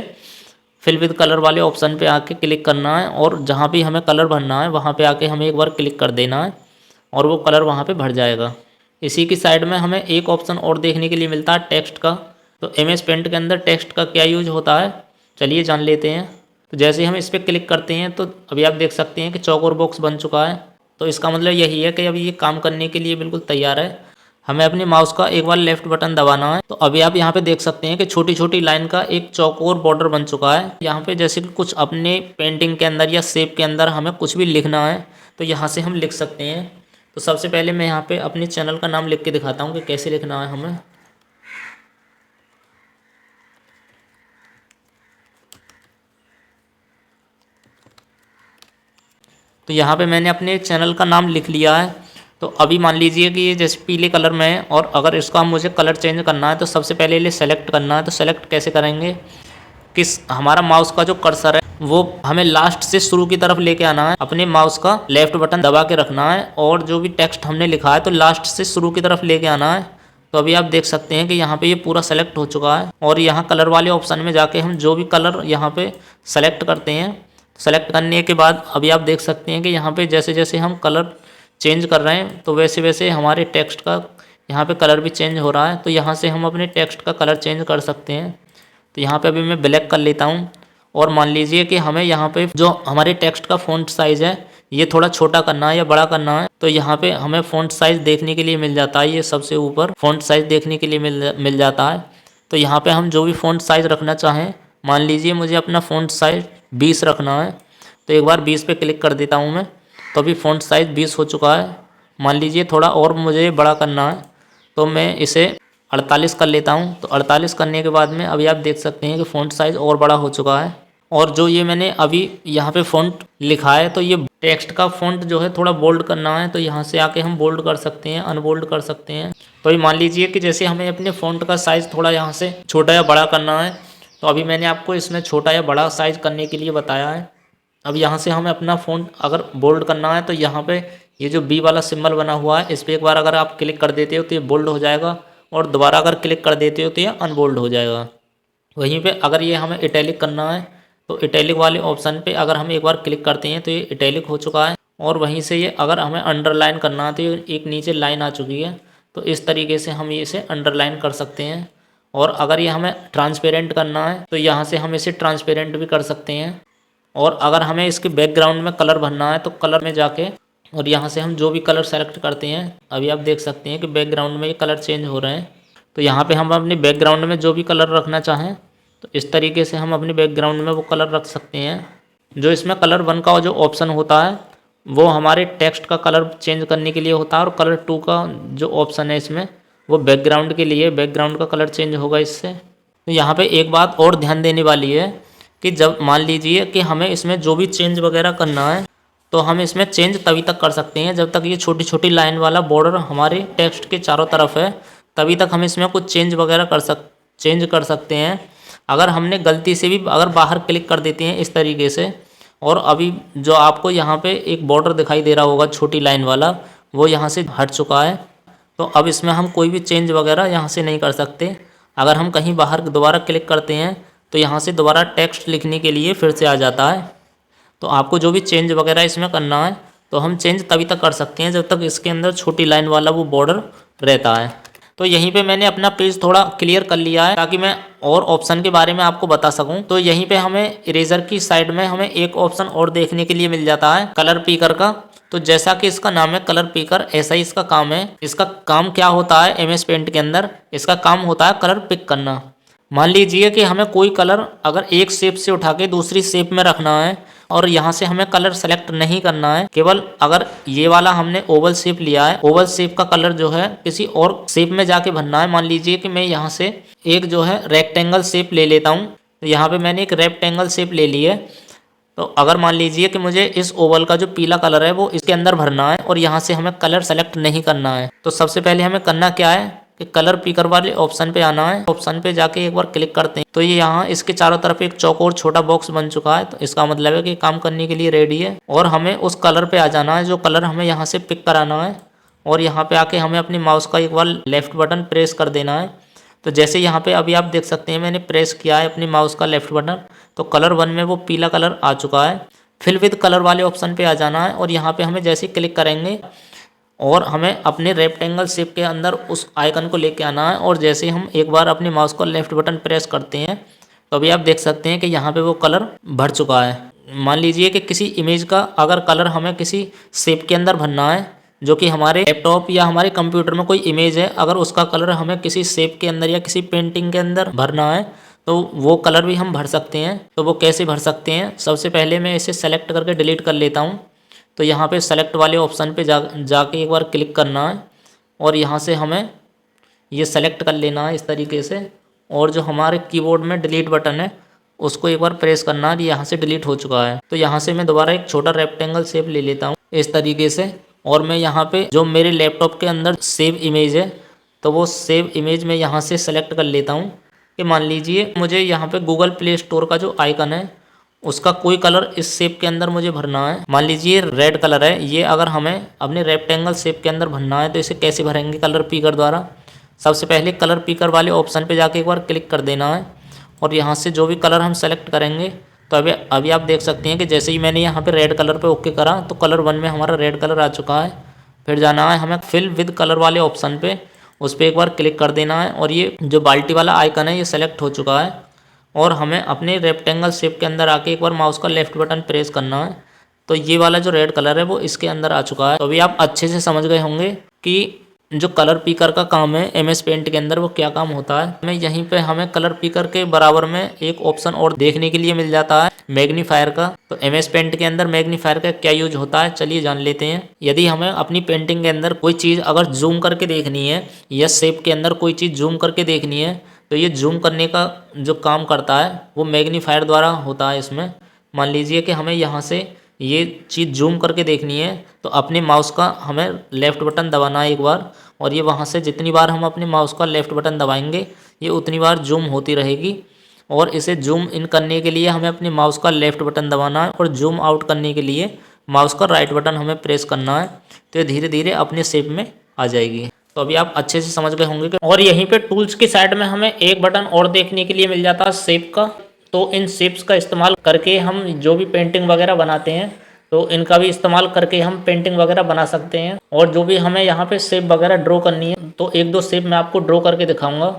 S1: फिल विद कलर वाले ऑप्शन पे आके क्लिक करना है और जहाँ भी हमें कलर भरना है वहाँ पे आके हमें एक बार क्लिक कर देना है और वो कलर वहाँ पे भर जाएगा। इसी की साइड में हमें एक ऑप्शन और देखने के लिए मिलता है टेक्स्ट का। तो MS पेंट के अंदर टेक्स्ट का क्या यूज होता है चलिए जान लेते हैं। तो जैसे ही हम इस पर क्लिक करते हैं तो अभी आप देख सकते हैं कि चौकोर बॉक्स बन चुका है। तो इसका मतलब यही है कि अभी ये काम करने के लिए बिल्कुल तैयार है। हमें अपने माउस का एक बार लेफ्ट बटन दबाना है। तो अभी आप यहाँ पे देख सकते हैं कि छोटी छोटी लाइन का एक चौकोर बॉर्डर बन चुका है। यहाँ पे जैसे कि कुछ अपने पेंटिंग के अंदर या शेप के अंदर हमें कुछ भी लिखना है तो यहाँ से हम लिख सकते हैं। तो सबसे पहले मैं यहाँ पे अपने चैनल का नाम लिख के दिखाता हूँ कि कैसे लिखना है हमें। तो यहाँ पे मैंने अपने चैनल का नाम लिख लिया है। तो अभी मान लीजिए कि ये जैसे पीले कलर में है और अगर इसका मुझे कलर चेंज करना है तो सबसे पहले ये सेलेक्ट करना है। तो सेलेक्ट कैसे करेंगे, हमारा माउस का जो कर्सर है वो हमें लास्ट से शुरू की तरफ लेके आना है। अपने माउस का लेफ्ट बटन दबा के रखना है और जो भी टेक्स्ट हमने लिखा है तो लास्ट से शुरू की तरफ लेके आना है। तो अभी आप देख सकते हैं कि यहाँ पे ये पूरा सेलेक्ट हो चुका है और यहाँ कलर वाले ऑप्शन में जाके हम जो भी कलर यहाँ पे सेलेक्ट करते हैं, सेलेक्ट करने के बाद अभी आप देख सकते हैं कि यहाँ पे जैसे जैसे हम कलर चेंज कर रहे हैं तो वैसे वैसे हमारे टेक्स्ट का यहाँ पे कलर भी चेंज हो रहा है। तो यहाँ से हम अपने टेक्स्ट का कलर चेंज कर सकते हैं। तो यहाँ पे अभी मैं ब्लैक कर लेता हूँ और मान लीजिए कि हमें यहाँ पे जो हमारे टेक्स्ट का फ़ॉन्ट साइज़ है ये थोड़ा छोटा करना है या बड़ा करना है। तो यहाँ पे हमें फ़ॉन्ट साइज़ देखने के लिए मिल जाता है, ये सबसे ऊपर फ़ॉन्ट साइज़ देखने के लिए मिल जाता है। तो यहाँ पे हम जो भी फ़ॉन्ट साइज़ रखना चाहें मान लीजिए मुझे अपना फ़ॉन्ट साइज़ 20 रखना है, तो एक बार 20 पे क्लिक कर देता हूँ मैं, तो अभी फ़ॉन्ट साइज़ 20 हो चुका है। मान लीजिए थोड़ा और मुझे बड़ा करना है, तो मैं इसे 48 कर लेता हूँ। तो 48 करने के बाद में अभी आप देख सकते हैं कि फ़ॉन्ट साइज़ और बड़ा हो चुका है। और जो ये मैंने अभी यहाँ पे फ़ॉन्ट लिखा है, तो ये टेक्स्ट का फ़ॉन्ट जो है थोड़ा बोल्ड करना है, तो यहाँ से आके हम बोल्ड कर सकते हैं, अनबोल्ड कर सकते हैं। तो ये मान लीजिए कि जैसे हमें अपने फ़ॉन्ट का साइज़ थोड़ा यहाँ से छोटा या बड़ा करना है, तो अभी मैंने आपको इसमें छोटा या बड़ा साइज़ करने के लिए बताया है। अब यहाँ से हमें अपना फ़ॉन्ट अगर बोल्ड करना है, तो यहाँ पे ये जो बी वाला सिंबल बना हुआ है, इस पर एक बार अगर आप क्लिक कर देते हो तो ये बोल्ड हो जाएगा, और दोबारा अगर क्लिक कर देते हो तो ये अनबोल्ड हो जाएगा। वहीं पे अगर ये हमें इटैलिक करना है, तो इटैलिक वाले ऑप्शन पे अगर हम एक बार क्लिक करते हैं तो ये इटैलिक हो चुका है। और वहीं से ये अगर हमें अंडरलाइन करना है, तो ये एक नीचे लाइन आ चुकी है, तो इस तरीके से हम इसे अंडरलाइन कर सकते हैं। और अगर ये हमें ट्रांसपेरेंट करना है, तो यहाँ से हम इसे ट्रांसपेरेंट भी कर सकते हैं। और अगर हमें इसके बैकग्राउंड में कलर भरना है, तो कलर में जाके और यहाँ से हम जो भी कलर सेलेक्ट करते हैं, अभी आप देख सकते हैं कि बैकग्राउंड में ये कलर चेंज हो रहे हैं। तो यहाँ पे हम अपने बैकग्राउंड में जो भी कलर रखना चाहें, तो इस तरीके से हम अपने बैकग्राउंड में वो कलर रख सकते हैं। जो इसमें कलर 1 का जो ऑप्शन होता है, वो हमारे टेक्स्ट का कलर चेंज करने के लिए होता है, और कलर 2 का जो ऑप्शन है इसमें, वो बैकग्राउंड के लिए, बैकग्राउंड का कलर चेंज होगा इससे। तो यहाँ पे एक बात और ध्यान देने वाली है कि जब मान लीजिए कि हमें इसमें जो भी चेंज वगैरह करना है, तो हम इसमें चेंज तभी तक कर सकते हैं जब तक ये छोटी छोटी लाइन वाला बॉर्डर हमारे टेक्स्ट के चारों तरफ है, तभी तक हम इसमें कुछ चेंज वगैरह चेंज कर सकते हैं। अगर हमने गलती से भी अगर बाहर क्लिक कर देते हैं इस तरीके से, और अभी जो आपको यहाँ पे एक बॉर्डर दिखाई दे रहा होगा छोटी लाइन वाला, वो यहाँ से हट चुका है, तो अब इसमें हम कोई भी चेंज वगैरह यहाँ से नहीं कर सकते। अगर हम कहीं बाहर दोबारा क्लिक करते हैं, तो यहाँ से दोबारा टेक्स्ट लिखने के लिए फिर से आ जाता है। तो आपको जो भी चेंज वगैरह इसमें करना है, तो हम चेंज तभी तक कर सकते हैं जब तक इसके अंदर छोटी लाइन वाला वो बॉर्डर रहता है। तो यहीं पे मैंने अपना पेज थोड़ा क्लियर कर लिया है, ताकि मैं और ऑप्शन के बारे में आपको बता सकूं। तो यहीं पे हमें इरेजर की साइड में हमें एक ऑप्शन और देखने के लिए मिल जाता है, कलर पिकर का। तो जैसा कि इसका नाम है कलर पिकर, ऐसा ही इसका काम है। इसका काम क्या होता है एमएस पेंट के अंदर, इसका काम होता है कलर पिक करना। मान लीजिए कि हमें कोई कलर अगर एक शेप से उठा के दूसरी शेप में रखना है, और यहाँ से हमें कलर सेलेक्ट नहीं करना है, केवल अगर ये वाला हमने ओवल शेप लिया है, ओवल शेप का कलर जो है किसी और शेप में जाके भरना है। मान लीजिए कि मैं यहाँ से एक जो है रेक्टेंगल शेप ले लेता हूँ, तो यहाँ पे मैंने एक रेक्टेंगल शेप ले ली है। तो अगर मान लीजिए कि मुझे इस ओवल का जो पीला कलर है वो इसके अंदर भरना है, और यहाँ से हमें कलर सेलेक्ट नहीं करना है, तो सबसे पहले हमें करना क्या है कि कलर पिकर वाले ऑप्शन पे आना है। ऑप्शन पे जाके एक बार क्लिक करते हैं, तो ये यहाँ इसके चारों तरफ एक चौकोर छोटा बॉक्स बन चुका है। तो इसका मतलब है कि काम करने के लिए रेडी है, और हमें उस कलर पे आ जाना है जो कलर हमें यहाँ से पिक कराना है। और यहाँ पे आके हमें अपनी माउस का एक बार लेफ्ट बटन प्रेस कर देना है। तो जैसे यहाँ पे अभी आप देख सकते हैं मैंने प्रेस किया है अपनी माउस का लेफ्ट बटन, तो कलर 1 में वो पीला कलर आ चुका है। फिल विद कलर वाले ऑप्शन पे आ जाना है, और यहाँ पे हमें जैसे क्लिक करेंगे, और हमें अपने रेक्टेंगल शेप के अंदर उस आइकन को लेके आना है। और जैसे ही हम एक बार अपनी माउस को लेफ्ट बटन प्रेस करते हैं, तो अभी आप देख सकते हैं कि यहाँ पे वो कलर भर चुका है। मान लीजिए कि किसी इमेज का अगर कलर हमें किसी शेप के अंदर भरना है, जो कि हमारे लैपटॉप या हमारे कंप्यूटर में कोई इमेज है, अगर उसका कलर हमें किसी शेप के अंदर या किसी पेंटिंग के अंदर भरना है, तो वो कलर भी हम भर सकते हैं। तो वो कैसे भर सकते हैं, सबसे पहले मैं इसे सेलेक्ट करके डिलीट कर लेता हूँ। तो यहाँ पे सेलेक्ट वाले ऑप्शन पे जाके एक बार क्लिक करना है, और यहाँ से हमें ये सेलेक्ट कर लेना है इस तरीके से। और जो हमारे कीबोर्ड में डिलीट बटन है उसको एक बार प्रेस करना है, यहाँ से डिलीट हो चुका है। तो यहाँ से मैं दोबारा एक छोटा रेक्टेंगल शेप ले लेता हूँ इस तरीके से, और मैं यहाँ पे जो मेरे लैपटॉप के अंदर सेव इमेज है, तो वो सेव इमेज मैं यहाँ से सेलेक्ट कर लेता हूँ। कि मान लीजिए मुझे यहाँ पे गूगल प्ले स्टोर का जो आइकन है उसका कोई कलर इस शेप के अंदर मुझे भरना है। मान लीजिए रेड कलर है, ये अगर हमें अपने रेक्टेंगल शेप के अंदर भरना है, तो इसे कैसे भरेंगे कलर पिकर द्वारा। सबसे पहले कलर पिकर वाले ऑप्शन पे जाके एक बार क्लिक कर देना है, और यहाँ से जो भी कलर हम सेलेक्ट करेंगे, तो अभी आप देख सकते हैं कि जैसे ही मैंने यहाँ पे रेड कलर पे ओके करा, तो कलर 1 में हमारा रेड कलर आ चुका है। फिर जाना है हमें फिल विद कलर वाले ऑप्शन पे, उस पर एक बार क्लिक कर देना है, और ये जो बाल्टी वाला आइकन है ये सेलेक्ट हो चुका है। और हमें अपने रेक्टेंगल शेप के अंदर आके एक बार माउस का लेफ्ट बटन प्रेस करना है, तो ये वाला जो रेड कलर है वो इसके अंदर आ चुका है। तो अभी आप अच्छे से समझ गए होंगे कि जो कलर पिकर का काम है एमएस पेंट के अंदर, वो क्या काम होता है, हमें यहीं पे हमें कलर पिकर के बराबर में एक ऑप्शन और देखने के लिए मिल जाता है मैग्नीफायर का। तो एमएस पेंट के अंदर मैग्नीफायर का क्या यूज होता है, चलिए जान लेते हैं। यदि हमें अपनी पेंटिंग के अंदर कोई चीज़ अगर जूम करके देखनी है या शेप के अंदर कोई चीज़ जूम करके देखनी है, तो ये जूम करने का जो काम करता है वो मैग्नीफायर द्वारा होता है। इसमें मान लीजिए कि हमें यहाँ से ये चीज़ जूम करके देखनी है, तो अपने माउस का हमें लेफ़्ट बटन दबाना है एक बार, और ये वहाँ से जितनी बार हम अपने माउस का लेफ़्ट बटन दबाएंगे ये उतनी बार जूम होती रहेगी। और इसे जूम इन करने के लिए हमें अपने माउस का लेफ़्ट बटन दबाना है, और जूम आउट करने के लिए माउस का राइट बटन हमें प्रेस करना है। तो ये धीरे धीरे अपने शेप में आ जाएगी। तो अभी आप अच्छे से समझ गए होंगे। और यहीं पे टूल्स की साइड में हमें एक बटन और देखने के लिए मिल जाता है शेप का। तो इन शेप्स का इस्तेमाल करके हम जो भी पेंटिंग वगैरह बनाते हैं, तो इनका भी इस्तेमाल करके हम पेंटिंग वगैरह बना सकते हैं। और जो भी हमें यहाँ पे शेप वगैरह ड्रॉ करनी है, तो एक दो शेप मैं आपको ड्रॉ करके दिखाऊंगा।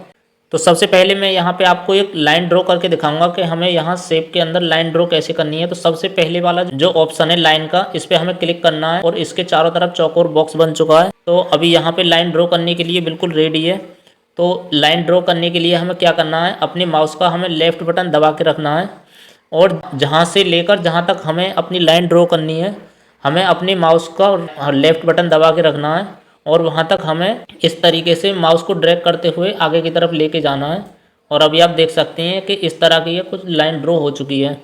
S1: तो सबसे पहले मैं यहाँ पे आपको एक लाइन ड्रॉ करके दिखाऊंगा कि हमें यहाँ शेप के अंदर लाइन ड्रॉ कैसे करनी है। तो सबसे पहले वाला जो ऑप्शन है लाइन का, इस पर हमें क्लिक करना है और इसके चारों तरफ चौकोर बॉक्स बन चुका है। तो अभी यहाँ पे लाइन ड्रॉ करने के लिए बिल्कुल रेडी है। तो लाइन ड्रॉ करने के लिए हमें क्या करना है, अपने माउस का हमें लेफ़्ट बटन दबा के रखना है, और जहाँ से लेकर जहाँ तक हमें अपनी लाइन ड्रॉ करनी है, हमें अपने माउस का लेफ़्ट बटन दबा के रखना है, और वहाँ तक हमें इस तरीके से माउस को ड्रैग करते हुए आगे की तरफ लेके जाना है। और अभी आप देख सकते हैं कि इस तरह की ये कुछ लाइन ड्रॉ हो चुकी है।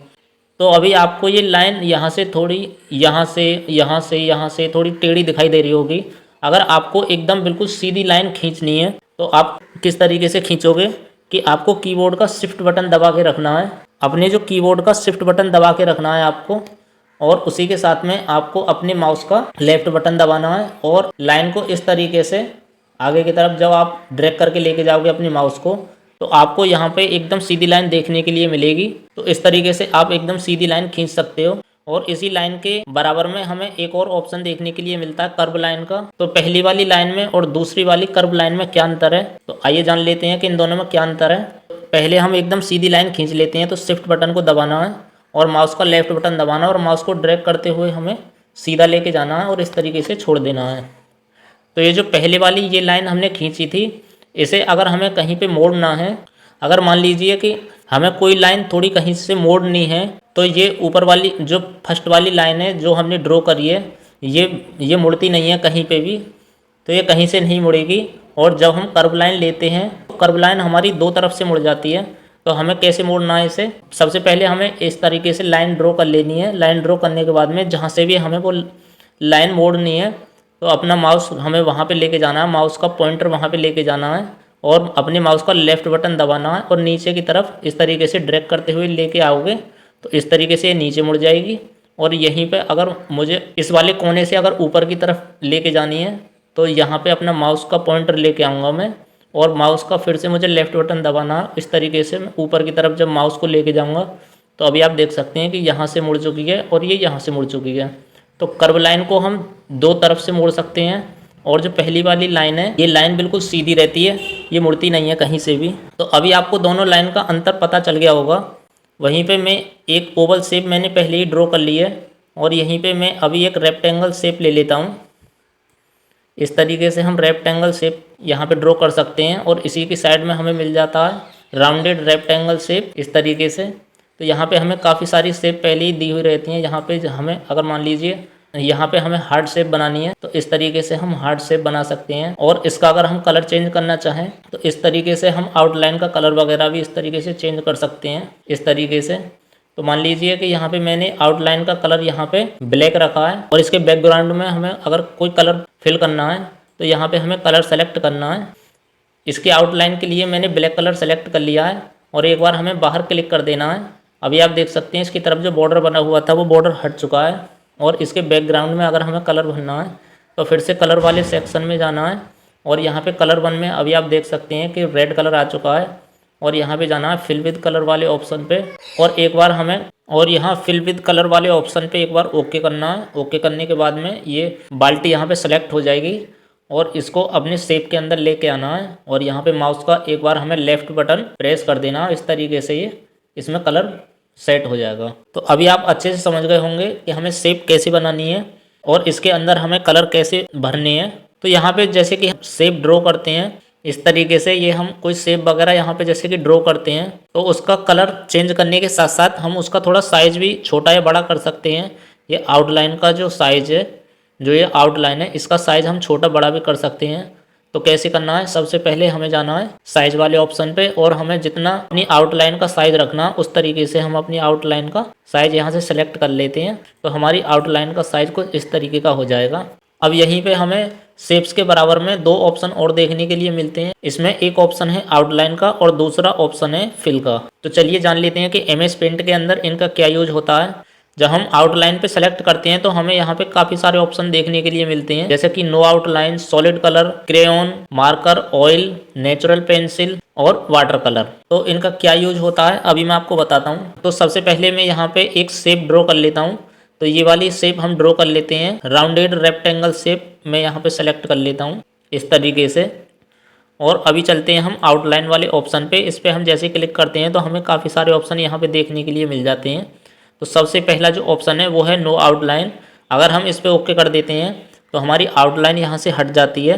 S1: तो अभी आपको ये लाइन यहाँ से थोड़ी यहाँ से थोड़ी टेढ़ी दिखाई दे रही होगी। अगर आपको एकदम बिल्कुल सीधी लाइन खींचनी है, तो आप किस तरीके से खींचोगे कि आपको कीबोर्ड का शिफ्ट बटन दबा के रखना है। अपने जो कीबोर्ड का शिफ्ट बटन दबा के रखना है आपको, और उसी के साथ में आपको अपने माउस का लेफ़्ट बटन दबाना है, और लाइन को इस तरीके से आगे की तरफ जब आप ड्रैग करके लेके जाओगे अपने माउस को, तो आपको यहाँ पे एकदम सीधी लाइन देखने के लिए मिलेगी। तो इस तरीके से आप एकदम सीधी लाइन खींच सकते हो। और इसी लाइन के बराबर में हमें एक और ऑप्शन देखने के लिए मिलता है कर्व लाइन का। तो पहली वाली लाइन में और दूसरी वाली कर्व लाइन में क्या अंतर है, तो आइए जान लेते हैं कि इन दोनों में क्या अंतर है। पहले हम एकदम सीधी लाइन खींच लेते हैं, तो शिफ्ट बटन को दबाना है और माउस का लेफ़्ट बटन दबाना है, और माउस को ड्रैग करते हुए हमें सीधा लेके जाना है और इस तरीके से छोड़ देना है। तो ये जो पहले वाली ये लाइन हमने खींची थी, इसे अगर हमें कहीं पे मोड़ना है, अगर मान लीजिए कि हमें कोई लाइन थोड़ी कहीं से मोड़नी है, तो ये ऊपर वाली जो फर्स्ट वाली लाइन है जो हमने ड्रॉ करी है, ये मुड़ती नहीं है कहीं पे भी, तो ये कहीं से नहीं मुड़ेगी। और जब हम कर्व लाइन लेते हैं, तो कर्व लाइन हमारी दो तरफ से मुड़ जाती है। तो हमें कैसे मोड़ना है इसे, सबसे पहले हमें इस तरीके से लाइन ड्रॉ कर लेनी है। लाइन ड्रॉ करने के बाद में जहाँ से भी हमें वो लाइन मोड़नी है, तो अपना माउस हमें वहाँ पे लेके जाना है, माउस का पॉइंटर वहाँ पे लेके जाना है, और अपने माउस का लेफ़्ट बटन दबाना है, और नीचे की तरफ इस तरीके से ड्रैग करते हुए लेके आओगे, तो इस तरीके से ये नीचे मुड़ जाएगी। और यहीं पे अगर मुझे इस वाले कोने से अगर ऊपर की तरफ लेके जानी है, तो यहाँ पे अपना माउस का पॉइंटर लेके आऊँगा मैं, और माउस का फिर से मुझे लेफ़्ट बटन दबाना है। इस तरीके से मैं ऊपर की तरफ जब माउस को लेके जाऊँगा, तो अभी आप देख सकते हैं कि यहाँ से मुड़ चुकी है और ये यहाँ से मुड़ चुकी है। तो कर्व लाइन को हम दो तरफ से मोड़ सकते हैं, और जो पहली वाली लाइन है, ये लाइन बिल्कुल सीधी रहती है, ये मुड़ती नहीं है कहीं से भी। तो अभी आपको दोनों लाइन का अंतर पता चल गया होगा। वहीं पे मैं एक ओवल शेप मैंने पहले ही ड्रॉ कर ली है, और यहीं पे मैं अभी एक रेक्टेंगल शेप ले लेता हूँ। इस तरीके से हम रेक्टेंगल शेप यहाँ पे ड्रॉ कर सकते हैं, और इसी की साइड में हमें मिल जाता है राउंडेड रेक्टेंगल शेप इस तरीके से। तो यहाँ पे हमें काफ़ी सारी शेप पहले ही दी हुई रहती हैं। यहाँ पे हमें अगर मान लीजिए यहाँ पे हमें हार्ड शेप बनानी है, तो इस तरीके से हम हार्ड शेप बना सकते हैं। और इसका अगर हम कलर चेंज करना चाहें, तो इस तरीके से हम आउटलाइन का कलर वगैरह भी इस तरीके से चेंज कर सकते हैं, इस तरीके से। तो मान लीजिए कि यहाँ पे मैंने आउटलाइन का कलर यहाँ पे ब्लैक रखा है, और इसके बैकग्राउंड में हमें अगर कोई कलर फिल करना है, तो यहाँ पे हमें कलर सेलेक्ट करना है। इसके आउटलाइन के लिए मैंने ब्लैक कलर सेलेक्ट कर लिया है, और एक बार हमें बाहर क्लिक कर देना है। अभी आप देख सकते हैं इसकी तरफ जो बॉर्डर बना हुआ था वो बॉर्डर हट चुका है। और इसके बैकग्राउंड में अगर हमें कलर भरना है, तो फिर से कलर वाले सेक्शन में जाना है, और यहाँ पे कलर वन में अभी आप देख सकते हैं कि रेड कलर आ चुका है, और यहाँ पे जाना है फिल विद कलर वाले ऑप्शन पे, और एक बार हमें यहाँ फिल विद कलर वाले ऑप्शन पे एक बार ओके करना है। ओके करने के बाद में ये बाल्टी यहाँ पे सेलेक्ट हो जाएगी, और इसको अपने शेप के अंदर लेके आना है, और यहाँ पे माउस का एक बार हमें लेफ़्ट बटन प्रेस कर देना है। इस तरीके से ये इसमें कलर सेट हो जाएगा। तो अभी आप अच्छे से समझ गए होंगे कि हमें शेप कैसे बनानी है, और इसके अंदर हमें कलर कैसे भरने हैं। तो यहाँ पे जैसे कि हम शेप ड्रॉ करते हैं इस तरीके से, ये हम कोई शेप वगैरह यहाँ पे जैसे कि ड्रॉ करते हैं तो उसका कलर चेंज करने के साथ साथ हम उसका थोड़ा साइज भी छोटा या बड़ा कर सकते हैं। ये आउटलाइन का जो साइज है, जो ये आउटलाइन है, इसका साइज हम छोटा बड़ा भी कर सकते हैं। तो कैसे करना है, सबसे पहले हमें जाना है साइज वाले ऑप्शन पे और हमें जितना अपनी आउटलाइन का साइज रखना उस तरीके से हम अपनी आउटलाइन का साइज यहाँ से सेलेक्ट कर लेते हैं। तो हमारी आउटलाइन का साइज कुछ इस तरीके का हो जाएगा। अब यहीं पे हमें शेप्स के बराबर में दो ऑप्शन और देखने के लिए मिलते हैं। इसमें एक ऑप्शन है आउटलाइन का और दूसरा ऑप्शन है फिल का। तो चलिए जान लेते हैं कि एमएस पेंट के अंदर इनका क्या यूज होता है। जब हम आउटलाइन पे सेलेक्ट करते हैं तो हमें यहाँ पे काफ़ी सारे ऑप्शन देखने के लिए मिलते हैं, जैसे कि no outline, solid colour, crayon, marker, oil, natural pencil और वाटर कलर। तो इनका क्या यूज होता है अभी मैं आपको बताता हूँ। तो सबसे पहले मैं यहाँ पे एक शेप ड्रॉ कर लेता हूँ। तो ये वाली शेप हम ड्रॉ कर लेते हैं, राउंडेड रेक्टेंगल शेप मैं यहाँ पे सेलेक्ट कर लेता हूँ इस तरीके से। और अभी चलते हैं हम आउटलाइन वाले ऑप्शन पे। इस पर हम जैसे क्लिक करते हैं तो हमें काफ़ी सारे ऑप्शन यहाँ पे देखने के लिए मिल जाते हैं। तो सबसे पहला जो ऑप्शन है वो है नो आउटलाइन। अगर हम इस पर ओके कर देते हैं तो हमारी आउटलाइन यहाँ से हट जाती है।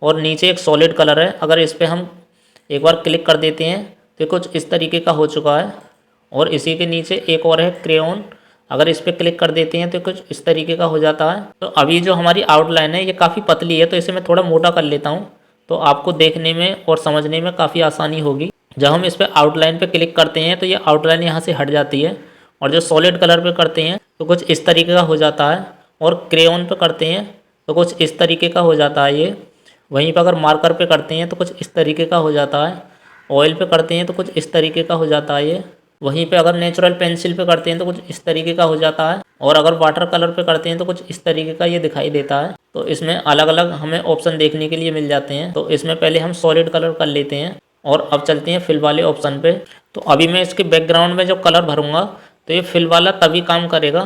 S1: और नीचे एक सॉलिड कलर है, अगर इस पर हम एक बार क्लिक कर देते हैं तो कुछ इस तरीके का हो चुका है। और इसी के नीचे एक और है क्रेयॉन, अगर इस पर क्लिक कर देते हैं तो कुछ इस तरीके का हो जाता है। तो अभी जो हमारी आउटलाइन है ये काफ़ी पतली है, तो इसे मैं थोड़ा मोटा कर लेता हूँ तो आपको देखने में और समझने में काफ़ी आसानी होगी। जब हम इस पर आउटलाइन पे क्लिक करते हैं तो ये आउटलाइन यहाँ से हट जाती है। और जो सॉलिड कलर पे करते हैं तो कुछ इस तरीके का हो जाता है। और क्रेयॉन पे करते हैं तो कुछ इस तरीके का हो जाता है ये। वहीं पर अगर मार्कर पे करते हैं तो कुछ इस तरीके का हो जाता है। ऑयल पे करते हैं तो कुछ इस तरीके का हो जाता है ये। वहीं पे अगर नेचुरल पेंसिल पे करते हैं तो कुछ इस तरीके का हो जाता है। और अगर वाटर कलर पे करते हैं तो कुछ इस तरीके का ये दिखाई देता है। तो इसमें अलग अलग हमें ऑप्शन देखने के लिए मिल जाते हैं। तो इसमें पहले हम सॉलिड कलर कर लेते हैं और अब चलते हैं फिल वाले ऑप्शन पे। तो अभी मैं इसके बैकग्राउंड में जब कलर भरूंगा तो ये फिल वाला तभी काम करेगा।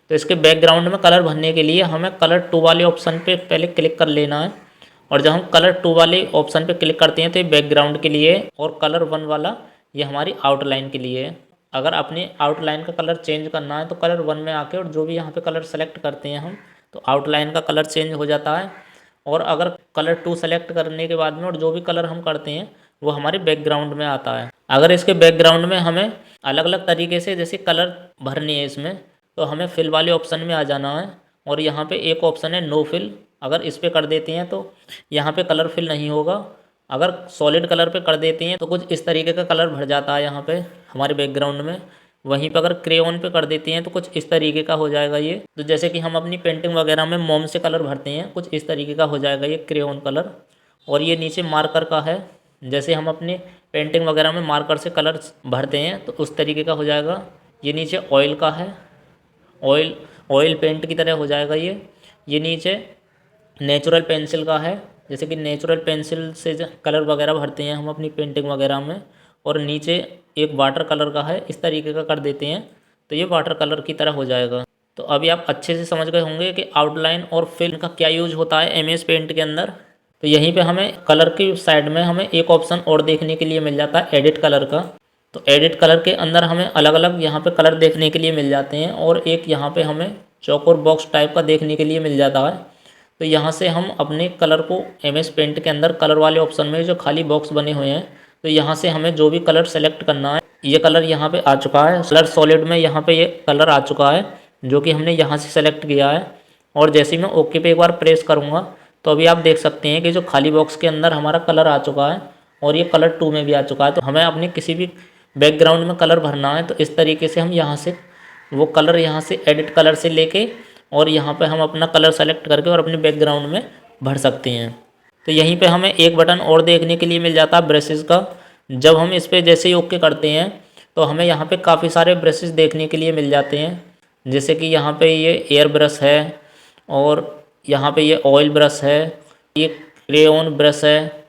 S1: तो इसके बैकग्राउंड में कलर भरने के लिए हमें कलर 2 वाले ऑप्शन पे पहले क्लिक कर लेना है। और जब हम कलर 2 वाले ऑप्शन पे क्लिक करते हैं तो ये बैकग्राउंड के लिए, और कलर 1 वाला ये हमारी आउटलाइन के लिए है। अगर अपने आउटलाइन का कलर चेंज करना है तो कलर 1 में आके और जो भी यहाँ पे कलर सेलेक्ट करते हैं हम तो आउटलाइन का कलर चेंज हो जाता है। और अगर कलर 2 सेलेक्ट करने के बाद में और जो भी कलर हम करते हैं वो हमारे बैकग्राउंड में आता है। अगर इसके बैकग्राउंड में हमें अलग अलग तरीके से जैसे कलर भरनी है इसमें, तो हमें फिल वाले ऑप्शन में आ जाना है। और यहाँ पे एक ऑप्शन है नो फिल, अगर इस पर कर देते हैं तो यहाँ पे कलर फिल नहीं होगा। अगर सॉलिड कलर पे कर देते हैं तो कुछ इस तरीके का कलर भर जाता है यहाँ पे हमारे बैकग्राउंड में। वहीं पर अगर क्रेयॉन पे कर देते हैं तो कुछ इस तरीके का हो जाएगा ये। तो जैसे कि हम अपनी पेंटिंग वगैरह में मोम से कलर भरते हैं, कुछ इस तरीके का हो जाएगा ये क्रेयॉन कलर। और ये नीचे मार्कर का है, जैसे हम अपने पेंटिंग वगैरह में मार्कर से कलर भरते हैं तो उस तरीके का हो जाएगा। ये नीचे ऑयल का है, ऑयल पेंट की तरह हो जाएगा ये। ये नीचे नेचुरल पेंसिल का है, जैसे कि नेचुरल पेंसिल से कलर वगैरह भरते हैं हम अपनी पेंटिंग वगैरह में। और नीचे एक वाटर कलर का है, इस तरीके का कर देते हैं तो ये वाटर कलर की तरह हो जाएगा। तो अभी आप अच्छे से समझ गए होंगे कि आउटलाइन और फिल का क्या यूज होता है एमएस पेंट के अंदर। तो यहीं पे हमें कलर की साइड में हमें एक ऑप्शन और देखने के लिए मिल जाता है एडिट कलर का। तो एडिट कलर के अंदर हमें अलग अलग यहाँ पे कलर देखने के लिए मिल जाते हैं। और एक यहाँ पे हमें चौकोर बॉक्स टाइप का देखने के लिए मिल जाता है। तो यहाँ से हम अपने कलर को एमएस पेंट के अंदर कलर वाले ऑप्शन में जो खाली बॉक्स बने हुए हैं, तो यहाँ से हमें जो भी कलर सेलेक्ट करना है, ये कलर यहाँ पे आ चुका है। कलर सॉलिड में यहाँ पे ये कलर आ चुका है जो कि हमने यहाँ से सेलेक्ट किया है। और जैसे ही मैं ओके पे एक बार प्रेस करूँगा तो अभी आप देख सकते हैं कि जो खाली बॉक्स के अंदर हमारा कलर आ चुका है और ये कलर 2 में भी आ चुका है। तो हमें अपने किसी भी बैकग्राउंड में कलर भरना है तो इस तरीके से हम यहाँ से वो कलर यहाँ से एडिट कलर से लेके और यहाँ पे हम अपना कलर सेलेक्ट करके और अपने बैकग्राउंड में भर सकते हैं। तो यहीं पे हमें एक बटन और देखने के लिए मिल जाता है ब्रशेज़ का। जब हम इस पर जैसे ही ओके करते हैं तो हमें यहाँ पे काफ़ी सारे ब्रशेस देखने के लिए मिल जाते हैं, जैसे कि यहाँ पे ये एयर ब्रश है और यहाँ पे ये ऑयल ब्रश है, ये क्रेयॉन ब्रश है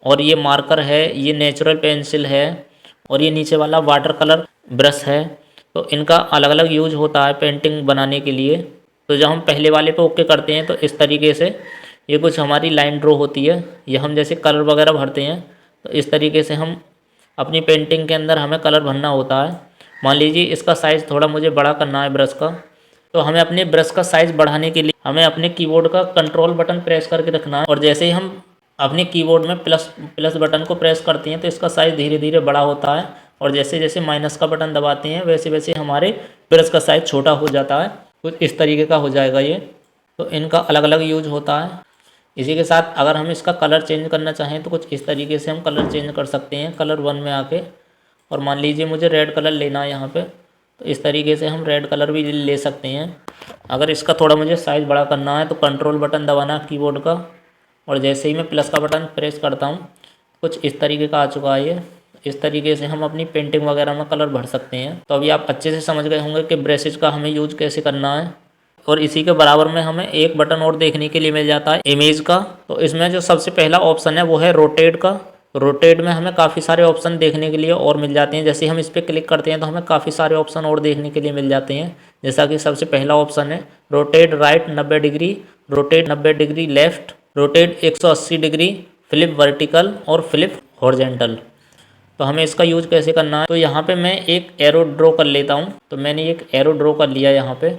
S1: और ये मार्कर है, ये नेचुरल पेंसिल है और ये नीचे वाला वाटर कलर ब्रश है। तो इनका अलग अलग यूज होता है पेंटिंग बनाने के लिए। तो जब हम पहले वाले पे ओके करते हैं तो इस तरीके से ये कुछ हमारी लाइन ड्रॉ होती है। ये हम जैसे कलर वगैरह भरते हैं तो इस तरीके से हम अपनी पेंटिंग के अंदर हमें कलर भरना होता है। मान लीजिए इसका साइज़ थोड़ा मुझे बड़ा करना है ब्रश का, तो हमें अपने ब्रश का साइज़ बढ़ाने के लिए हमें अपने कीबोर्ड का कंट्रोल बटन प्रेस करके रखना है, और जैसे ही हम अपने कीबोर्ड में प्लस बटन को प्रेस करते हैं तो इसका साइज़ धीरे धीरे बड़ा होता है, और जैसे जैसे माइनस का बटन दबाते हैं वैसे वैसे हमारे ब्रश का साइज़ छोटा हो जाता है। कुछ इस तरीके का हो जाएगा ये। तो इनका अलग अलग यूज होता है। इसी के साथ अगर हम इसका कलर चेंज करना चाहें तो कुछ इस तरीके से हम कलर चेंज कर सकते हैं कलर 1 में आके। और मान लीजिए मुझे रेड कलर लेना है यहाँ पे, तो इस तरीके से हम रेड कलर भी ले सकते हैं। अगर इसका थोड़ा मुझे साइज़ बड़ा करना है तो कंट्रोल बटन दबाना कीबोर्ड का, और जैसे ही मैं प्लस का बटन प्रेस करता हूँ कुछ इस तरीके का आ चुका है ये। इस तरीके से हम अपनी पेंटिंग वगैरह में कलर भर सकते हैं। तो अभी आप अच्छे से समझ गए होंगे कि ब्रशेज का हमें यूज कैसे करना है। और इसी के बराबर में हमें एक बटन और देखने के लिए मिल जाता है इमेज का। तो इसमें जो सबसे पहला ऑप्शन है वो है रोटेट का। रोटेट में हमें काफ़ी सारे ऑप्शन देखने के लिए और मिल जाते हैं। जैसे हम इस पर क्लिक करते हैं तो हमें काफ़ी सारे ऑप्शन और देखने के लिए मिल जाते हैं। जैसा कि सबसे पहला ऑप्शन है rotate right 90 degree, rotate 90 degree left, rotate 180 degree, flip vertical और फ्लिप हॉरिजॉन्टल। तो हमें इसका यूज कैसे करना है, तो यहाँ पे मैं एक एरो ड्रॉ कर लेता हूँ। तो मैंने एक एरो ड्रॉ कर लिया यहाँ पे।